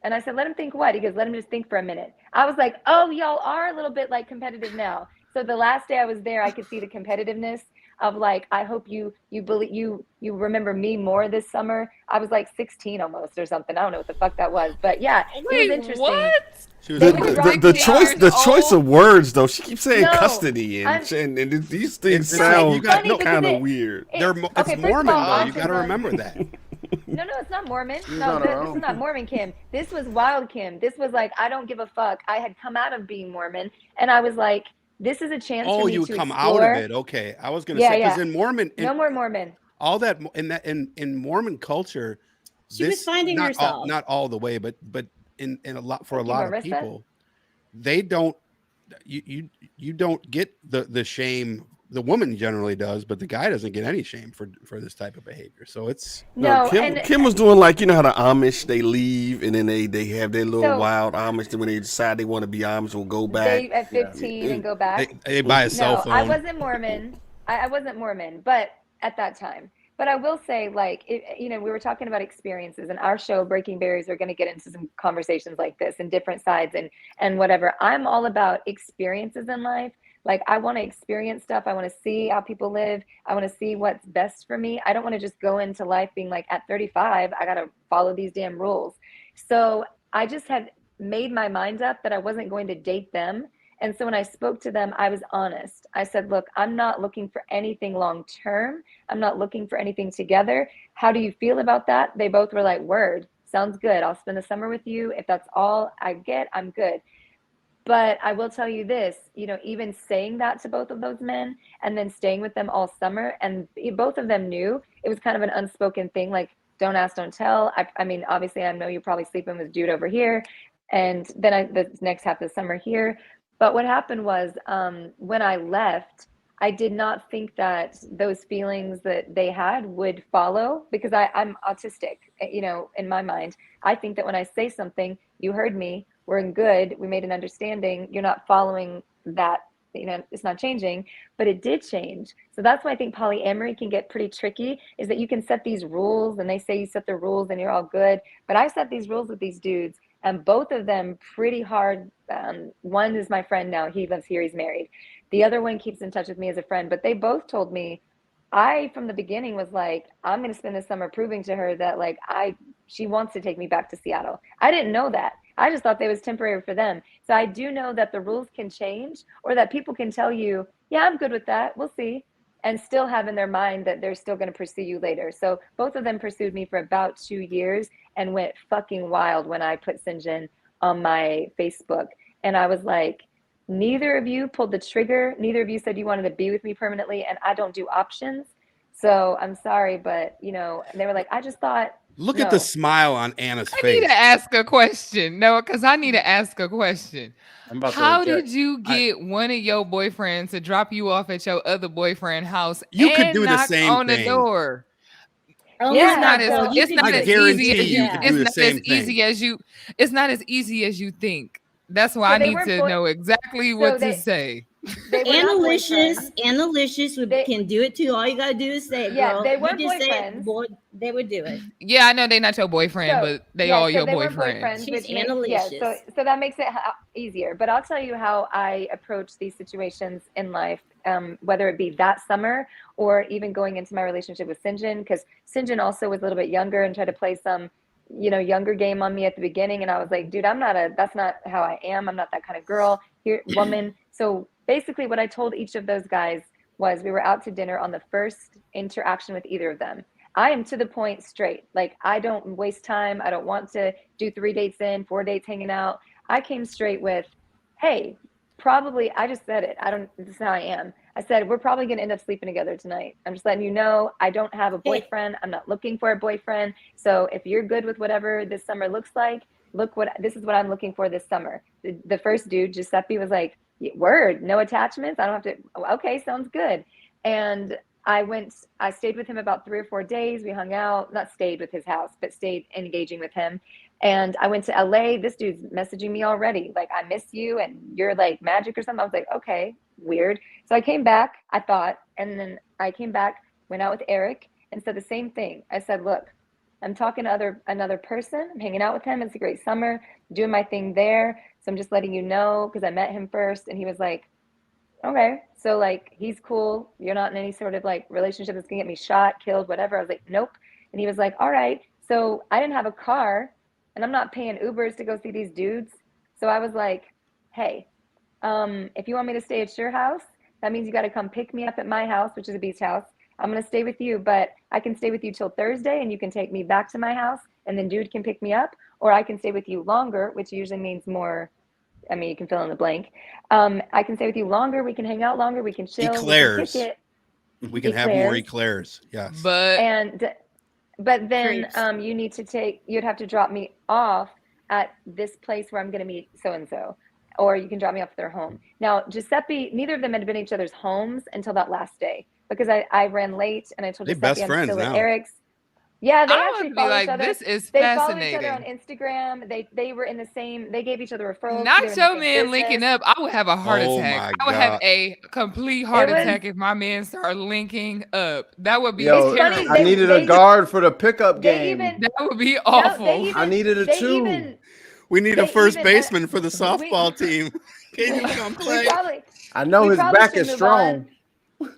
And I said, let him think what? He goes, let him just think for a minute. I was like, oh, y'all are a little bit like competitive now. So the last day I was there, I could see the competitiveness of like, I hope you believe you remember me more this summer. I was like 16 almost or something. I don't know what the fuck that was, but yeah, it was interesting. What? The choice of words though. She keeps saying custody and these things sound kind of weird. It's Mormon though. You got to remember that. No, it's not Mormon. No, this is not Mormon Kim. This was wild Kim. This was like, I don't give a fuck. I had come out of being Mormon and I was like, this is a chance for me to explore. Out of it. Okay. I was going to say, because in Mormon. No more Mormon. All that in Mormon culture. She was finding herself. Not all the way, but in a lot, for a lot of people, they don't, you don't get the shame. The woman generally does, but the guy doesn't get any shame for this type of behavior. So it's Kim was doing like, you know how the Amish, they leave and then they have their little wild Amish, when they decide they want to be Amish, will go back at 15 and go back. They buy a cell phone. I wasn't Mormon. I wasn't Mormon, but at that time. But I will say, like, we were talking about experiences, and our show, Breaking Barriers, are going to get into some conversations like this and different sides and whatever. I'm all about experiences in life. Like, I want to experience stuff. I want to see how people live. I want to see what's best for me. I don't want to just go into life being like, at 35, I got to follow these damn rules. So I just had made my mind up that I wasn't going to date them. And so when I spoke to them, I was honest. I said, look, I'm not looking for anything long term. I'm not looking for anything together. How do you feel about that? They both were like, word, sounds good. I'll spend the summer with you. If that's all I get, I'm good. But I will tell you this, even saying that to both of those men and then staying with them all summer, and both of them knew it was kind of an unspoken thing, like, don't ask, don't tell. I mean, obviously, I know you're probably sleeping with dude over here, and then the next half of the summer here. But what happened was when I left, I did not think that those feelings that they had would follow, because I'm autistic, in my mind. I think that when I say something, you heard me, we're in good, we made an understanding, you're not following that, it's not changing, but it did change. So that's why I think polyamory can get pretty tricky, is that you can set these rules, and they say you set the rules and you're all good. But I set these rules with these dudes, and both of them pretty hard. One is my friend now, he lives here, he's married. The other one keeps in touch with me as a friend, but they both told me, I, from the beginning, was like, I'm going to spend this summer proving to her that, like, she wants to take me back to Seattle. I didn't know that. I just thought they was temporary for them. So I do know that the rules can change, or that people can tell you, yeah, I'm good with that. We'll see. and still have in their mind that they're still going to pursue you later. So both of them pursued me for about 2 years and went fucking wild when I put Sinjin on my Facebook. And I was like, neither of you pulled the trigger. Neither of you said you wanted to be with me permanently, and I don't do options. So I'm sorry, but you know, and they were like, I just thought. Look at the smile on Anna's face. I need to ask a question. No, because I need to ask a question. How did you get one of your boyfriends to drop you off at your other boyfriend's house? You and could do the knock same on thing. the door. Oh, It's yeah, not so as you it's could not do as it. easy as you you could do it's the not same as easy thing. as you it's not as easy as you think. That's why So I they need weren't to know exactly what to say. They were not boyfriends. Anna-Lytics can do it too. All you gotta do is say it, Yeah, girl. they You weren't just say it, boyfriends. boy, they would do it. Yeah, I know they're not your boyfriend, but they all your they weren't boyfriends. boyfriends She's with me. Anna-Lytics. Yeah, so that makes it easier. But I'll tell you how I approach these situations in life, whether it be that summer or even going into my relationship with Sinjin, because Sinjin also was a little bit younger and tried to play some, you know, younger game on me at the beginning. And I was like, dude, that's not how I am. I'm not that kind of girl, woman. So basically what I told each of those guys was we were out to dinner on the first interaction with either of them. I am to the point straight. Like, I don't waste time. I don't want to do 3 dates in, 4 dates hanging out. I came straight with, hey, probably, I just said it. This is how I am. I said, we're probably going to end up sleeping together tonight. I'm just letting you know, I don't have a boyfriend. I'm not looking for a boyfriend. So if you're good with whatever this summer looks like, this is what I'm looking for this summer. The first dude, Giuseppe, was like, word, no attachments. I don't have to. Okay, sounds good. And I stayed with him about 3 or 4 days. We hung out, not stayed with his house, but stayed engaging with him. And I went to LA. This dude's messaging me already. Like, I miss you and you're like magic or something. I was like, okay, weird. So I came back, I thought, and then I came back, went out with Eric and said the same thing. I said, look, I'm talking to another person. I'm hanging out with him. It's a great summer, doing my thing there. So I'm just letting you know, because I met him first. And he was like, okay, so like, he's cool. You're not in any sort of like relationship that's gonna get me shot, killed, whatever. I was like, nope. And he was like, all right. So I didn't have a car and I'm not paying Ubers to go see these dudes. So I was like, hey, if you want me to stay at your house, that means you got to come pick me up at my house, which is a beach house. I'm going to stay with you, but I can stay with you till Thursday and you can take me back to my house and then dude can pick me up, or I can stay with you longer, which usually means more. I mean, you can fill in the blank. I can stay with you longer. We can hang out longer. We can chill. Eclairs. We can have more eclairs. Yes. But then you'd have to drop me off at this place where I'm going to meet so-and-so, or you can drop me off at their home. Now, Giuseppe, neither of them had been at each other's homes until that last day, because I ran late and I told Giuseppe I'm still at Eric's. Yeah, they actually follow each other. This is they fascinating. follow each other on Instagram. They were in the same. They gave each other referrals. Not your man linking up. I would have a heart attack. I would have a complete heart attack if my man started linking up. That would be terrible. I needed a guard for the pickup game. That would be awful. I needed a 2. We need a first baseman for the softball team. Can you come play? I know his back is strong.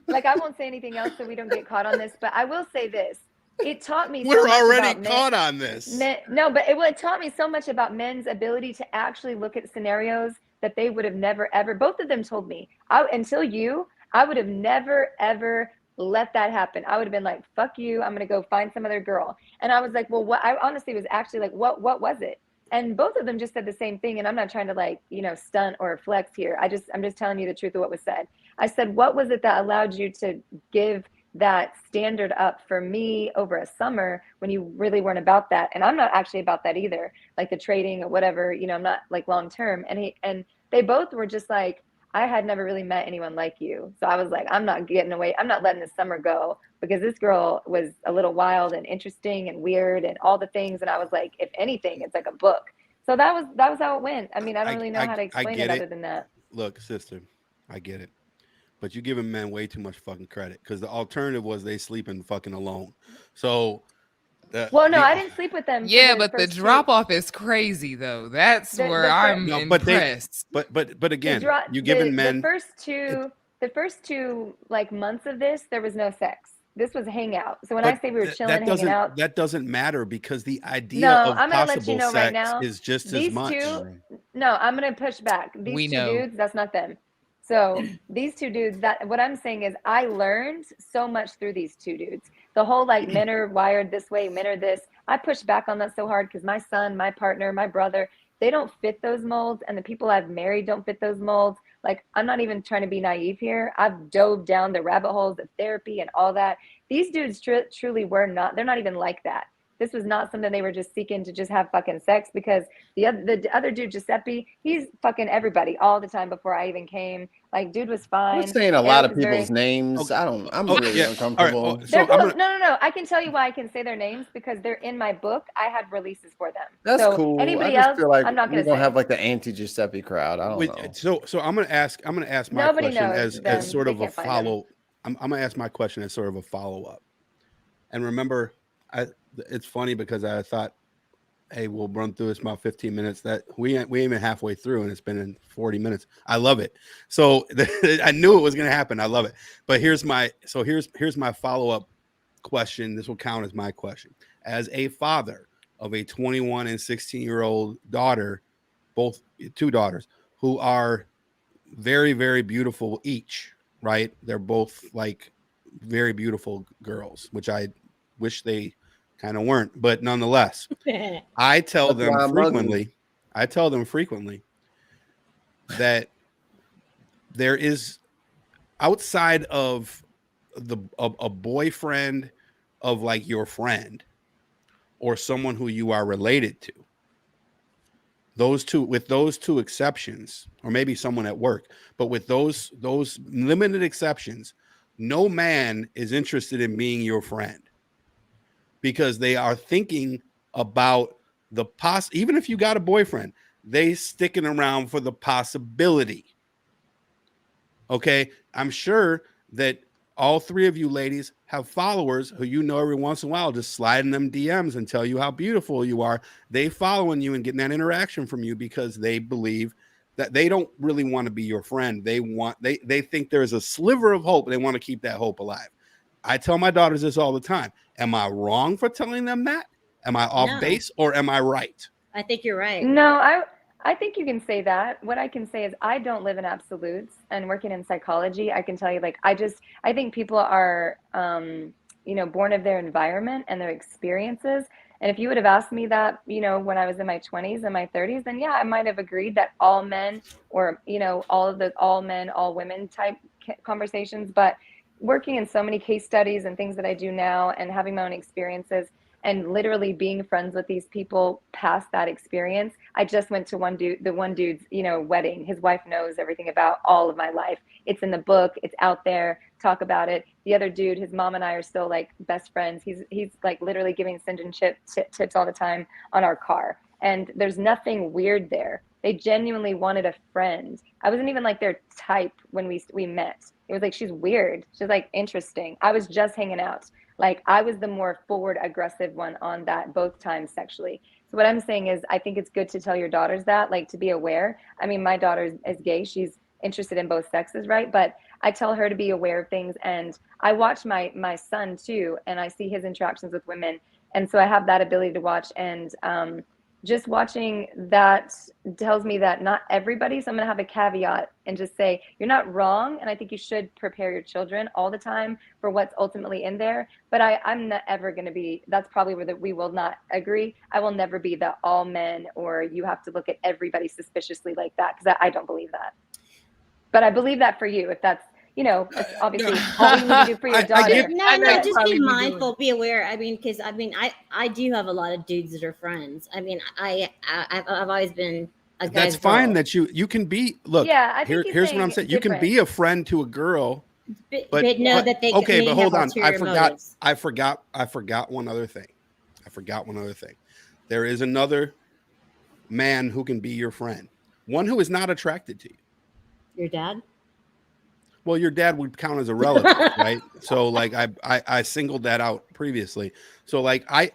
Like, I won't say anything else so we don't get caught on this, but I will say this. It taught me. We're already caught on this. No, but it taught me so much about men's ability to actually look at scenarios that they would have never, ever. Both of them told me, until you, I would have never, ever let that happen. I would have been like, fuck you. I'm going to go find some other girl. And I was like, well, what? I honestly was actually like, what was it? And both of them just said the same thing. And I'm not trying to like, stunt or flex here. I'm just telling you the truth of what was said. I said, what was it that allowed you to give that standard up for me over a summer when you really weren't about that? And I'm not actually about that either, like the trading or whatever, I'm not like long term. And they both were just like, I had never really met anyone like you. So I was like, I'm not getting away. I'm not letting this summer go, because this girl was a little wild and interesting and weird and all the things. And I was like, if anything, it's like a book. So that was how it went. I mean, I don't really know how to explain it other than that. Look, sister, I get it. But you're giving men way too much fucking credit, because the alternative was they sleeping fucking alone. So, I didn't sleep with them. Yeah, but the drop off is crazy though. That's where I'm impressed. But again, you giving men the first two like months of this, there was no sex. This was hangout. So when I say we were chilling, hanging out, that doesn't matter, because the idea of possible sex right now, is just as much. No, I'm gonna push back. These two dudes, that's not them. So these two dudes, that what I'm saying is I learned so much through these two dudes. The whole like men are wired this way, men are this. I pushed back on that so hard because my son, my partner, my brother, they don't fit those molds. And the people I've married don't fit those molds. Like, I'm not even trying to be naive here. I've dove down the rabbit holes of therapy and all that. These dudes truly were not, they're not even like that. This was not something they were just seeking to just have fucking sex, because the other dude, Giuseppe, he's fucking everybody all the time before I even came. Like, dude was fine. I'm saying a lot of people's names. Okay. I'm really uncomfortable. Right. So no. I can tell you why I can say their names, because they're in my book. I had releases for them. That's so cool. Anybody I just else? feel like I'm not going we're to have like the anti-Giuseppe crowd. I don't know. So I'm gonna ask my Nobody question knows as sort They of a can't find them. follow. I'm gonna ask my question as sort of a follow up. And remember, it's funny because I thought, hey, we'll run through this about 15 minutes. That we ain't even halfway through, and it's been in 40 minutes. I love it. So I knew it was going to happen. I love it. But here's my follow up question. This will count as my question. As a father of a 21 and 16-year-old daughter, two daughters who are very, very beautiful each, right? They're both like very beautiful girls, which I wish they kind of weren't, but nonetheless, I tell them frequently that there is, outside of a boyfriend of like your friend or someone who you are related to, with those two exceptions, or maybe someone at work, but with those limited exceptions, no man is interested in being your friend, because they are thinking about the even if you got a boyfriend, they sticking around for the possibility. Okay, I'm sure that all three of you ladies have followers who, you know, every once in a while just sliding them DMs and tell you how beautiful you are. They following you and getting that interaction from you because they believe that they don't really want to be your friend. They think there's a sliver of hope. They want to keep that hope alive. I tell my daughters this all the time. Am I wrong for telling them that? Am I off base, or am I right? I think you're right. No, I think you can say that. What I can say is I don't live in absolutes, and working in psychology, I can tell you, like, I think people are, born of their environment and their experiences. And if you would have asked me that, when I was in my 20s and my 30s, then yeah, I might have agreed that all men, or, all men, all women type conversations. But working in so many case studies and things that I do now, and having my own experiences, and literally being friends with these people past that experience. I just went to the one dude's, wedding. His wife knows everything about all of my life. It's in the book. It's out there. Talk about it. The other dude, his mom and I are still like best friends. He's like literally giving St. John tips all the time on our car. And there's nothing weird there. They genuinely wanted a friend. I wasn't even like their type when we met. It was like, she's weird. She's like interesting. I was just hanging out. Like, I was the more forward aggressive one on that, both times sexually. So what I'm saying is, I think it's good to tell your daughters that, like, to be aware. I mean, my daughter is gay. She's interested in both sexes, right? But I tell her to be aware of things. And I watch my son too, and I see his interactions with women. And so I have that ability to watch, and just watching that tells me that not everybody, so I'm going to have a caveat and just say, you're not wrong. And I think you should prepare your children all the time for what's ultimately in there. But I'm not ever going to be, that's probably where we will not agree. I will never be the all men, or you have to look at everybody suspiciously like that, because I don't believe that. But I believe that for you, if that's, it's obviously all you need to do for your daughter. No, just be mindful, be aware. I mean, because I do have a lot of dudes that are friends. I mean, I've always been a guy's That's fine. girl. That you can be. Look, yeah. Here's what I'm saying. You can be a friend to a girl, but know that they okay. But hold on, I forgot one other thing. There is another man who can be your friend. One who is not attracted to you. Your dad. Well, your dad would count as a relative, right? So like I singled that out previously. So like I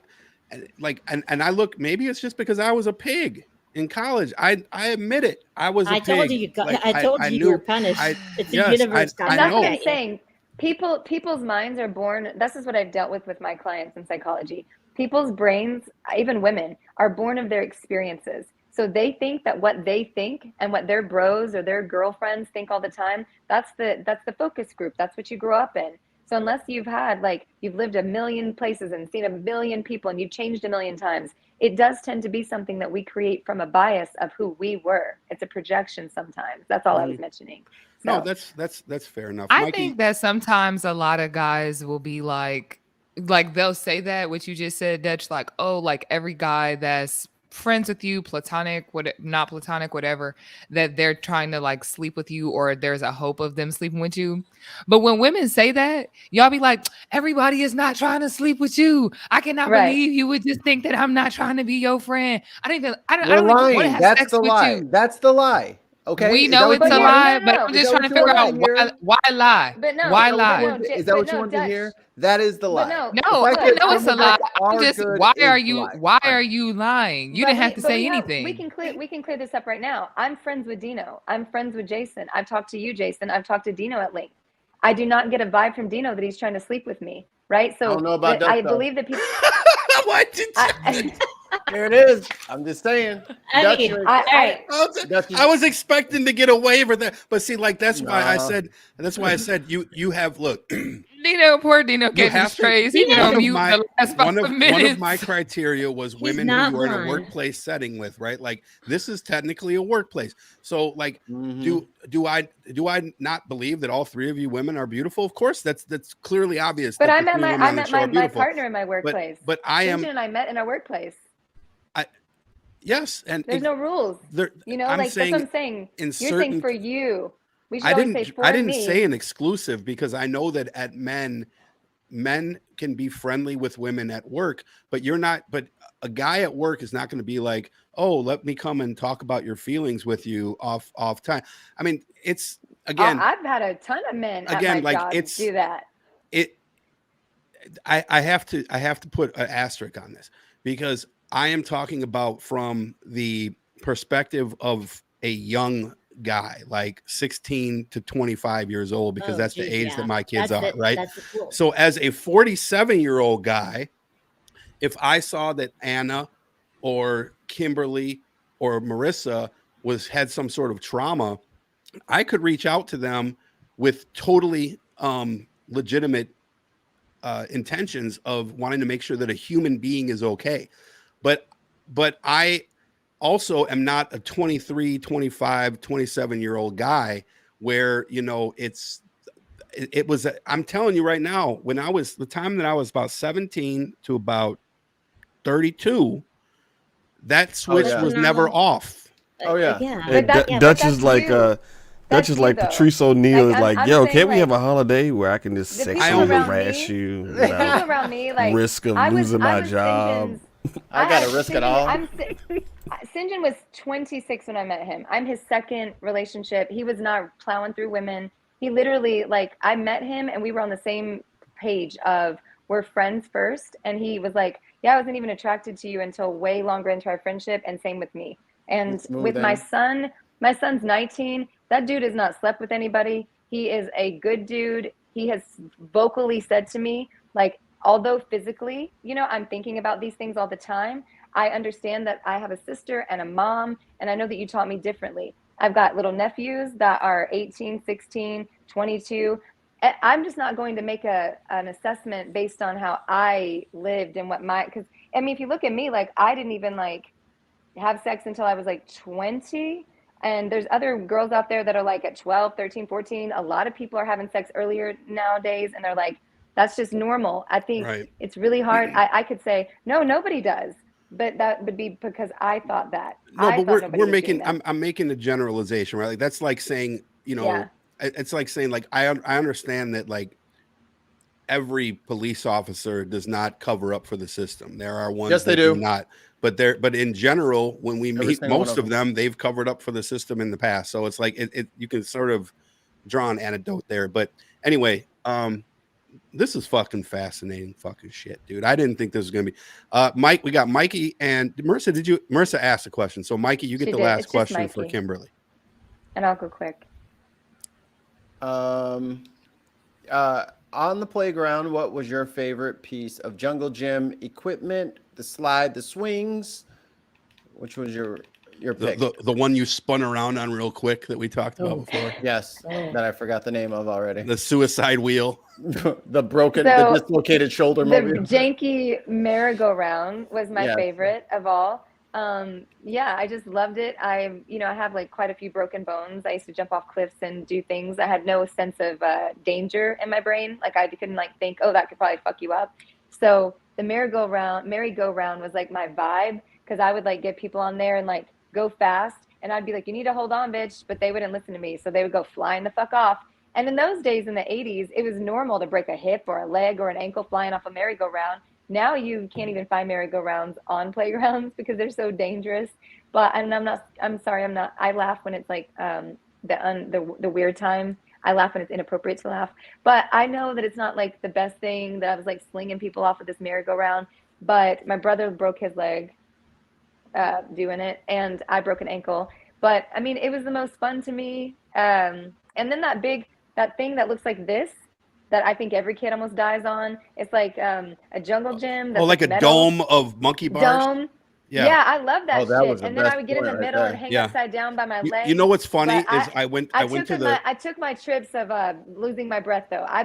look, maybe it's just because I was a pig in college. I admit it. I was a pig. Told you I told you were punished. It's a universe. And that's what I'm saying. People's minds are born. This is what I've dealt with my clients in psychology. People's brains, even women, are born of their experiences. So they think that what they think and what their bros or their girlfriends think all the time, that's the focus group. That's what you grew up in. So unless you've had, like, you've lived a million places and seen a million people and you've changed a million times, it does tend to be something that we create from a bias of who we were. It's a projection sometimes. That's all I was mentioning. So, no, that's fair enough. I think that sometimes a lot of guys will be like they'll say that what you just said, Dutch, like, oh, like every guy that's friends with you, platonic, not platonic, whatever, that they're trying to like sleep with you, or there's a hope of them sleeping with you. But when women say that, y'all be like, everybody is not trying to sleep with you. I cannot believe you would just think that I'm not trying to be your friend. I don't even want to have sex with you. That's the lie. Okay, we know it's a lie, but I'm just trying to figure out why lie. But no, why lie? Is that what you want to hear? That is the lie. No, I know it's a lie. I'm just, why are you lying? You didn't have to say anything. We can clear this up right now. I'm friends with Dino. I'm friends with Jason. I've talked to you, Jason. I've talked to Dino at length. I do not get a vibe from Dino that he's trying to sleep with me. Right? So I don't know about that. I believe that people. There it is. I'm just saying. I was expecting to get a waiver there, but see, like that's why I said you have look. Dino, poor Dino catching strays. He's been on mute the last 5 minutes. One of my criteria was women who you were in a workplace setting with, right? Like this is technically a workplace. So like do I not believe that all 3 of you women are beautiful? Of course, that's clearly obvious. But I met my partner in my workplace. But I am and I met in our workplace. Yes, and there's no rules. Like that's what I'm saying. You're saying for you. We should always say for me. I didn't say an exclusive because I know that at men can be friendly with women at work, but you're not. But a guy at work is not going to be like, oh, let me come and talk about your feelings with you off time. I mean, it's again. I've had a ton of men at my job do that. I have to put an asterisk on this because I am talking about from the perspective of a young guy, like 16 to 25 years old, because that's the age that my kids are, right? So as a 47-year-old guy, if I saw that Anna or Kimberly or Marisa had some sort of trauma, I could reach out to them with totally legitimate intentions of wanting to make sure that a human being is okay. But I also am not a 23, 25, 27-year-old guy where, I'm telling you right now, the time that I was about 17 to about 32, that switch was never off. Oh yeah. Dutch is like Patrice O'Neal is like, yo, can't we have a holiday where I can just sexually harass you without around me, like, risk of losing my job? I got to risk it all. Sinjin was 26 when I met him. I'm his second relationship. He was not plowing through women. He literally, like, I met him and we were on the same page of we're friends first. And he was like, yeah, I wasn't even attracted to you until way longer into our friendship. And same with me. And with my son's 19. That dude has not slept with anybody. He is a good dude. He has vocally said to me, like, although physically, I'm thinking about these things all the time, I understand that I have a sister and a mom, and I know that you taught me differently. I've got little nephews that are 18, 16, 22. I'm just not going to make an assessment based on how I lived and because, I mean, if you look at me, like, I didn't even, like, have sex until I was, like, 20. And there's other girls out there that are, like, at 12, 13, 14. A lot of people are having sex earlier nowadays, and they're like, that's just normal. I think it's really hard. I could say, no, nobody does. But that would be because I thought that. No, but we're making, I'm making a generalization, right? Like that's like saying, it's like saying, like, I understand that, like, every police officer does not cover up for the system. There are ones that do not. But in general, when we meet most of them, they've covered up for the system in the past. So it's like you can sort of draw an anecdote there. But anyway, this is fucking fascinating fucking shit, dude. I didn't think this was gonna be Mike. We got Mikey and Marisa. Marisa asked a question. So Mikey, you get the last question for Kimberly. And I'll go quick. On the playground, what was your favorite piece of jungle gym equipment? The slide, the swings. Which was your pick. The one you spun around on real quick that we talked about before. Yes, that I forgot the name of already. The suicide wheel. The dislocated shoulder The mobile. janky merry-go-round was my favorite of all. Yeah, I just loved it. I have like quite a few broken bones. I used to jump off cliffs and do things. I had no sense of danger in my brain. Like I couldn't like think, oh, that could probably fuck you up. So the merry-go-round was like my vibe, because I would like get people on there and like go fast, and I'd be like, you need to hold on, bitch, but they wouldn't listen to me, so they would go flying the fuck off. And in those days, in the 80s, it was normal to break a hip or a leg or an ankle flying off a merry-go-round. Now you can't even find merry-go-rounds on playgrounds because they're so dangerous. But I laugh when it's like the weird time. I laugh when it's inappropriate to laugh. But I know that it's not like the best thing that I was like slinging people off with this merry-go-round. But my brother broke his leg doing it, and I broke an ankle. But I mean, it was the most fun to me. And then that thing that looks like this, that I think every kid almost dies on. It's like a jungle gym. That's like a metal. dome of monkey bars. Dome. Yeah, I love that shit. And then I would get in the middle and hang upside down by my legs. You know what's funny is I took my trips of losing my breath though. I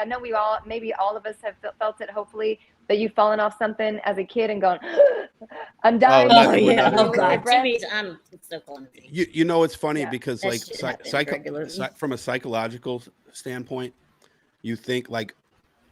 know maybe all of us have felt it, hopefully, that you've fallen off something as a kid and gone, I'm dying. I'm so clumsy. You know, it's funny because like from a psychological standpoint, you think like,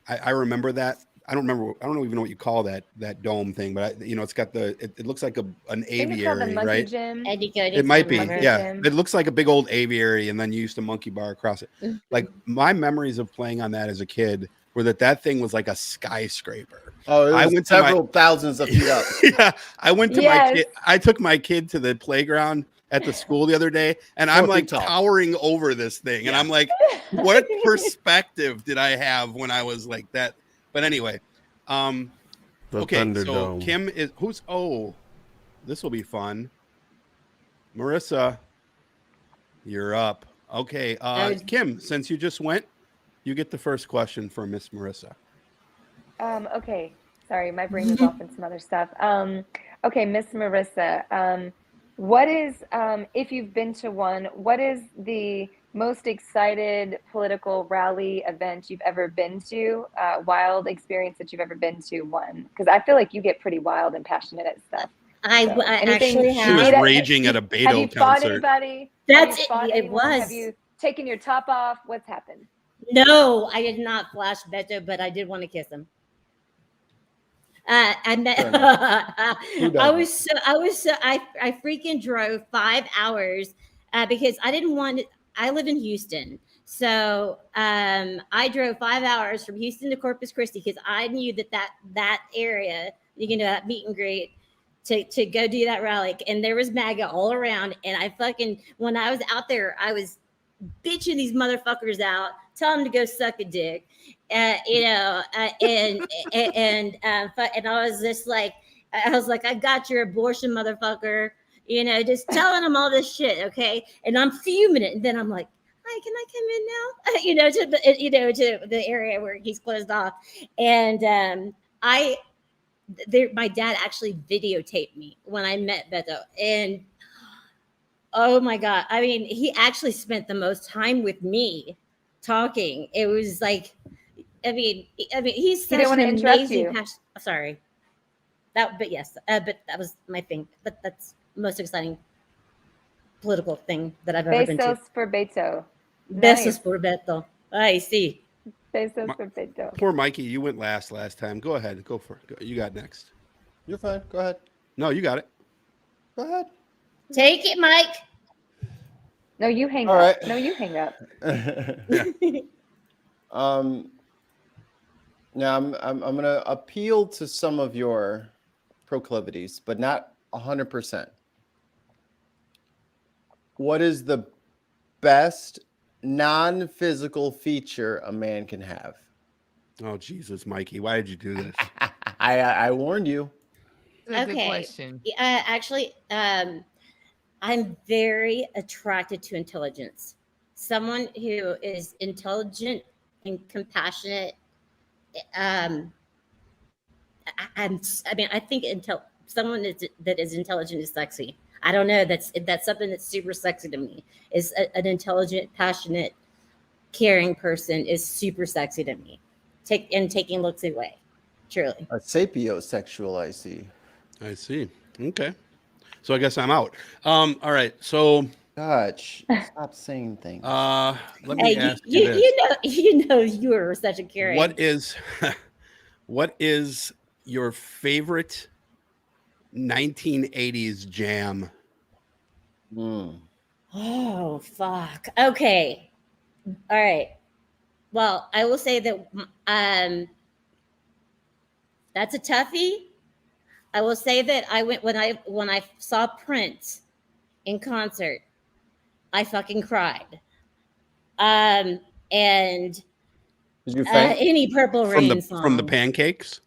I remember that. I don't even know what you call that dome thing, but it's got it looks like an aviary, right? Gym. It might be, yeah. It looks like a big old aviary, and then you used to monkey bar across it. Like my memories of playing on that as a kid were that thing was like a skyscraper. Oh, I went several thousands of feet up. Yeah, I took my kid to the playground at the school the other day, and I'm like towering over this thing, and I'm like, what perspective did I have when I was like that? But anyway, okay, so Kim is this will be fun. Marisa, you're up. Okay, Kim, since you just went, you get the first question for Miss Marisa. Okay, sorry, my brain is off in some other stuff. Okay, Miss Marisa, what is, if you've been to one, what is the most excited political rally event you've ever been to, wild experience that you've ever been to? One, because I feel like you get pretty wild and passionate at stuff. I actually have. She was raging at a Beto concert. Have you fought anybody? That's it. Was. Have you taken your top off? What's happened? No, I did not flash Beto, but I did want to kiss him. And then I freaking drove 5 hours because I didn't want. I live in Houston, so I drove 5 hours from Houston to Corpus Christi because I knew that area, that meet and greet, to go do that rally, and there was MAGA all around, and when I was out there, I was bitching these motherfuckers out, telling them to go suck a dick, and I was just like, I got your abortion, motherfucker, just telling them all this shit, okay, and I'm fuming it, and then I'm like, hi, can I come in now, to the area where he's closed off, and my dad actually videotaped me when I met Beto, and oh my God. I mean, he actually spent the most time with me talking. It was like, he's such an amazing sorry. But yes, but that was my thing. But that's the most exciting political thing that I've ever been to. Besos for Beto. Besos for Beto. I see. Besos for Beto. Poor Mikey, you went last time. Go ahead. Go for it. You got next. You're fine. Go ahead. No, you got it. Go ahead. Take it, Mike. No, you hang up. Right. No, you hang up. Now I'm going to appeal to some of your proclivities, but not 100%. What is the best non-physical feature a man can have? Oh, Jesus, Mikey, why did you do this? I warned you. That's a good question. Actually, I'm very attracted to intelligence. Someone who is intelligent and compassionate. I think someone that is intelligent is sexy. I don't know. That's something that's super sexy to me. Is an intelligent, passionate, caring person is super sexy to me. Taking looks away, truly. A sapiosexual, I see. I see. Okay. So I guess I'm out. All right. So Gosh, stop saying things. let me ask you this. You know you were such a caring. What is your favorite 1980s jam? Oh, fuck. Okay. All right. Well, I will say that that's a toughie. I will say that I went when I saw Prince in concert, I fucking cried. And Did you faint? any Purple Rain song from the Pancakes?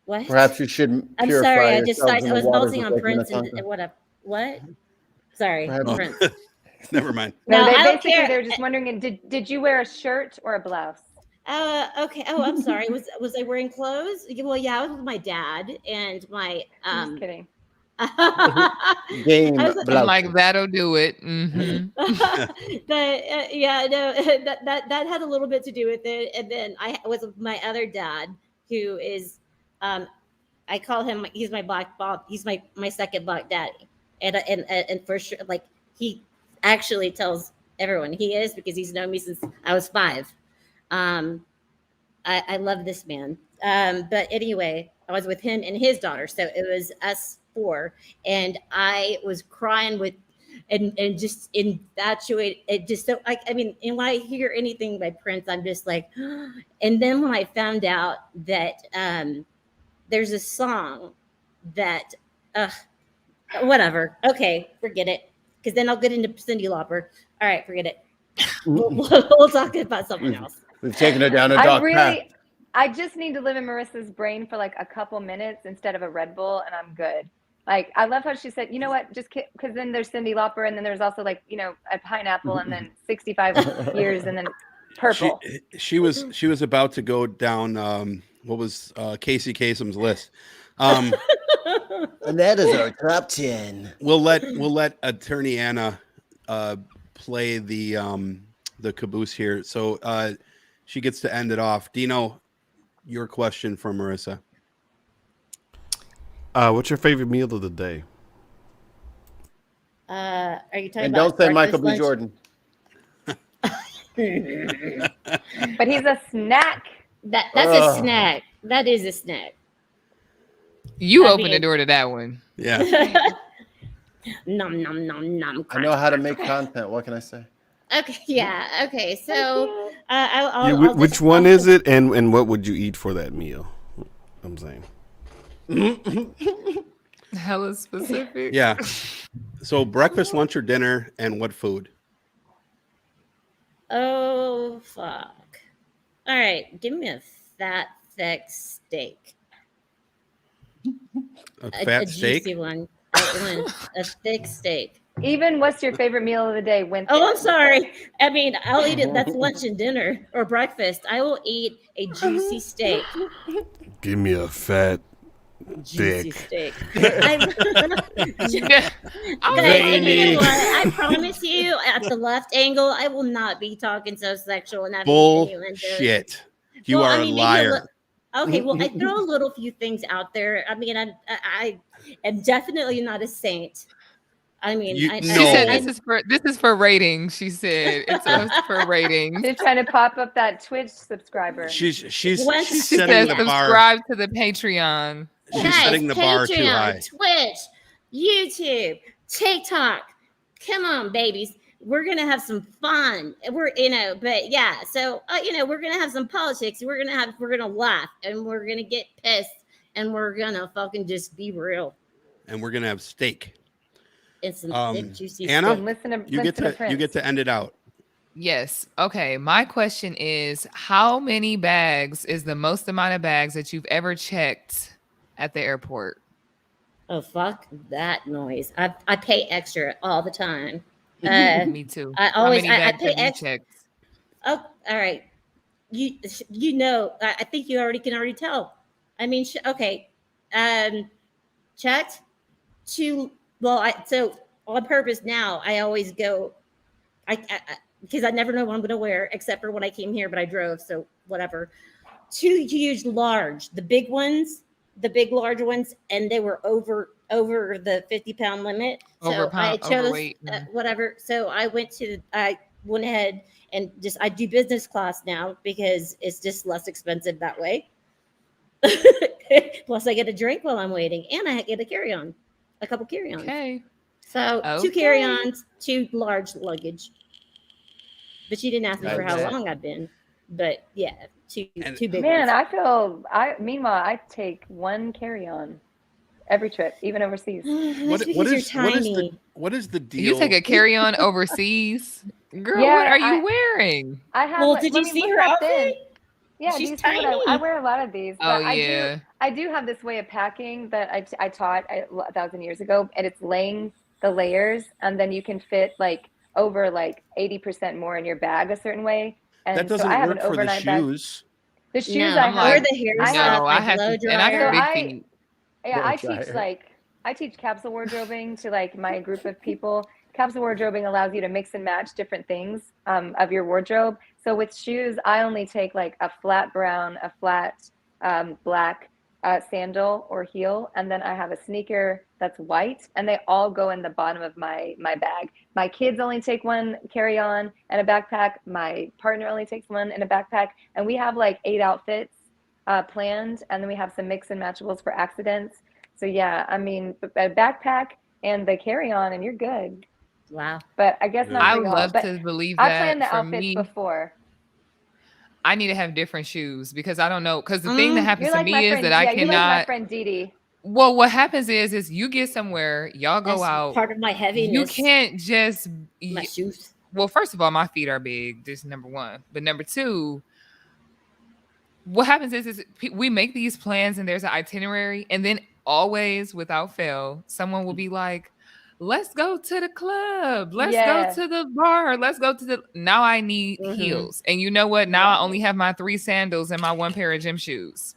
What? Perhaps you should. I'm sorry. I was bouncing on Prince and whatever. What? Sorry, Prince. Never mind. No, they're just wondering. Did you wear a shirt or a blouse? Okay. Oh, I'm sorry. Was I wearing clothes? Well, yeah, I was with my dad and my. I'm just kidding. Game I'm like, that'll do it. Mm-hmm. But yeah, no, that had a little bit to do with it. And then I was with my other dad, who is, I call him. He's my black Bob. He's my second black daddy, and for sure, like he actually tells everyone he is because he's known me since I was 5. I love this man. But anyway, I was with him and his daughter, so it was us 4, and I was crying with and just infatuated. It just so I mean, and when I hear anything by Prince, I'm just like, and then when I found out that there's a song that whatever. Okay, forget it. Because then I'll get into Cyndi Lauper. All right, forget it. We'll talk about something else. We've taken it down a dark path. I just need to live in Marissa's brain for like a couple minutes instead of a Red Bull, and I'm good. Like, I love how she said, you know what, just because then there's Cyndi Lauper, and then there's also like, you know, a pineapple, and then 65 years, and then purple. She was about to go down what was Casey Kasem's list. And that is our top 10. We'll let Attorney Anna play the caboose here. So she gets to end it off. Dino, your question for Marisa. What's your favorite meal of the day? Are you talking and about? Don't say Michael B. Jordan. But he's a snack. That's a snack. That is a snack. You opened the door to that one. Yeah. Nom nom nom nom. I know how to make content. What can I say? Okay. Yeah. Okay. So, which one is it, and what would you eat for that meal? I'm saying. Hella specific. Yeah. So breakfast, lunch, or dinner, and what food? Oh fuck! All right, give me a fat, thick steak. A fat steak. Juicy one. A thick steak. Even what's your favorite meal of the day? I'm sorry. I mean, I'll eat it. That's lunch and dinner or breakfast. I will eat a juicy steak. Give me a fat, juicy thick. Steak. I promise you, at the left angle, I will not be talking so sexual and bullshit. You are a liar. Okay, well, I throw a little few things out there. I mean, I am definitely not a saint. I mean, she said this is for ratings. She said it's for ratings. She's trying to pop up that Twitch subscriber. She's she setting the bar. Subscribe to the Patreon. She's setting the bar too high. Twitch, YouTube, TikTok. Come on, babies. We're gonna have some fun. But yeah. So we're gonna have some politics. We're gonna laugh, and we're gonna get pissed, and we're gonna fucking just be real. And we're gonna have steak. And some thick, juicy Anna, steak. you get to end it out. Yes. Okay. My question is, how many bags is the most amount of bags that you've ever checked at the airport? Oh, fuck that noise. I pay extra all the time. Me too. I always I pay extra. Oh, all right. You know, I think you can already tell. I mean, okay. Checked to Well, so on purpose now, I always go, because I never know what I'm going to wear, except for when I came here, but I drove, so whatever. 2 huge, large, the big large ones, and they were over the 50-pound limit. So I chose whatever. So I went ahead and I do business class now because it's just less expensive that way. Plus, I get a drink while I'm waiting, and I get a couple carry-ons. Okay. So 2 carry-ons, 2 large luggage. But you didn't ask me for how long I've been. But yeah, two big Man, ones. Meanwhile, I take 1 carry-on every trip, even overseas. What is the deal? You take a carry-on overseas? Girl, what are you wearing? I have. Did you see her outfit? Yeah, she's tiny. I wear a lot of these. Oh, but yeah. I do have this way of packing that I taught 1,000 years ago, and it's laying the layers, and then you can fit like over like 80% more in your bag a certain way. And that doesn't work for the shoes. Bag. The shoes I have. Or the hair stuff, I have to, and I got big feet. Yeah, I teach capsule wardrobing to like my group of people. Capsule wardrobing allows you to mix and match different things of your wardrobe. So with shoes, I only take like a flat brown, a flat black sandal or heel, and then I have a sneaker that's white, and they all go in the bottom of my bag. My kids only take 1 carry-on and a backpack. My partner only takes 1 in a backpack, and we have like 8 outfits planned, and then we have some mix and matchables for accidents. So yeah, I mean, a backpack and the carry-on, and you're good. Wow. But I guess not. I would love to believe that. I planned the outfits before. I need to have different shoes because I don't know. Because the thing that happens to me is that I cannot. You're like my friend Didi. Well, what happens is you get somewhere, y'all go out. Part of my heaviness. You can't just my shoes. Well, first of all, my feet are big. This is number 1. But number 2, what happens is we make these plans and there's an itinerary, and then always, without fail, someone will be like, let's go to the club. Let's go to the bar. Let's go to the. Now I need heels. And you know what? Now I only have my 3 sandals and my 1 pair of gym shoes.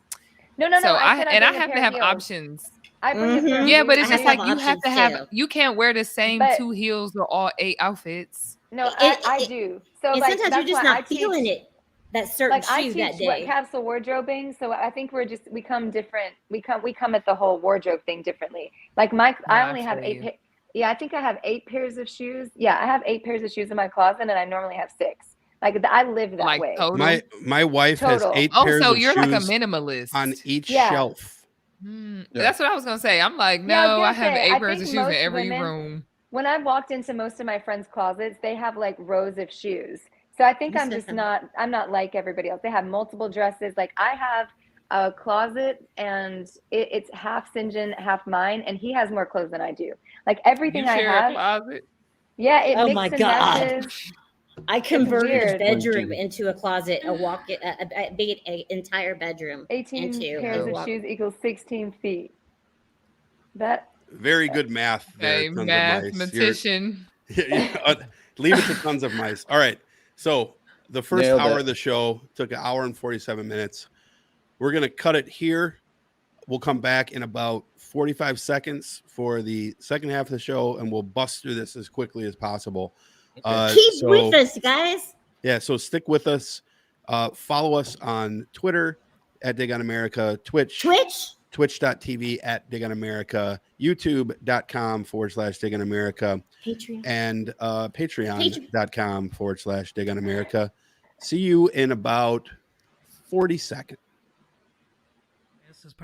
No. So I have to have options. Yeah, but it's just like you have to have. You can't wear the same 2 heels or all 8 outfits. No, I do. So like, sometimes you're just not feeling it. That certain shoe that day. Like capsule wardrobing, so I think we come different. We come at the whole wardrobe thing differently. Like I only have 8. Yeah, I think I have 8 pairs of shoes. Yeah, I have 8 pairs of shoes in my closet, and I normally have 6. Like I live that way. Total? My wife has 8 pairs of shoes. Oh, so you're like a minimalist on each shelf. That's what I was gonna say. I'm like, no, I have 8 pairs of shoes in every room. When I've walked into most of my friends' closets, they have like rows of shoes. So I think I'm not like everybody else. They have multiple dresses. Like I have a closet, and it's half Sinjin, half mine, and he has more clothes than I do. Like everything I have. A closet? Yeah. Oh my God. I converted a bedroom into a closet, be it an entire bedroom. 18 pairs of shoes equals 16 feet. That. Very good math. There, mathematician. Leave it to tons of mice. All right. So the first hour of the show took 1 hour and 47 minutes. We're going to cut it here. We'll come back in about 45 seconds for the second half of the show, and we'll bust through this as quickly as possible. Keep with us, guys. Yeah, so stick with us. Follow us on Twitter at Dig on America, twitch.tv at Dig on America, youtube.com/Dig on America, Patreon. and patreon.com/Dig on America. See you in about 40 seconds.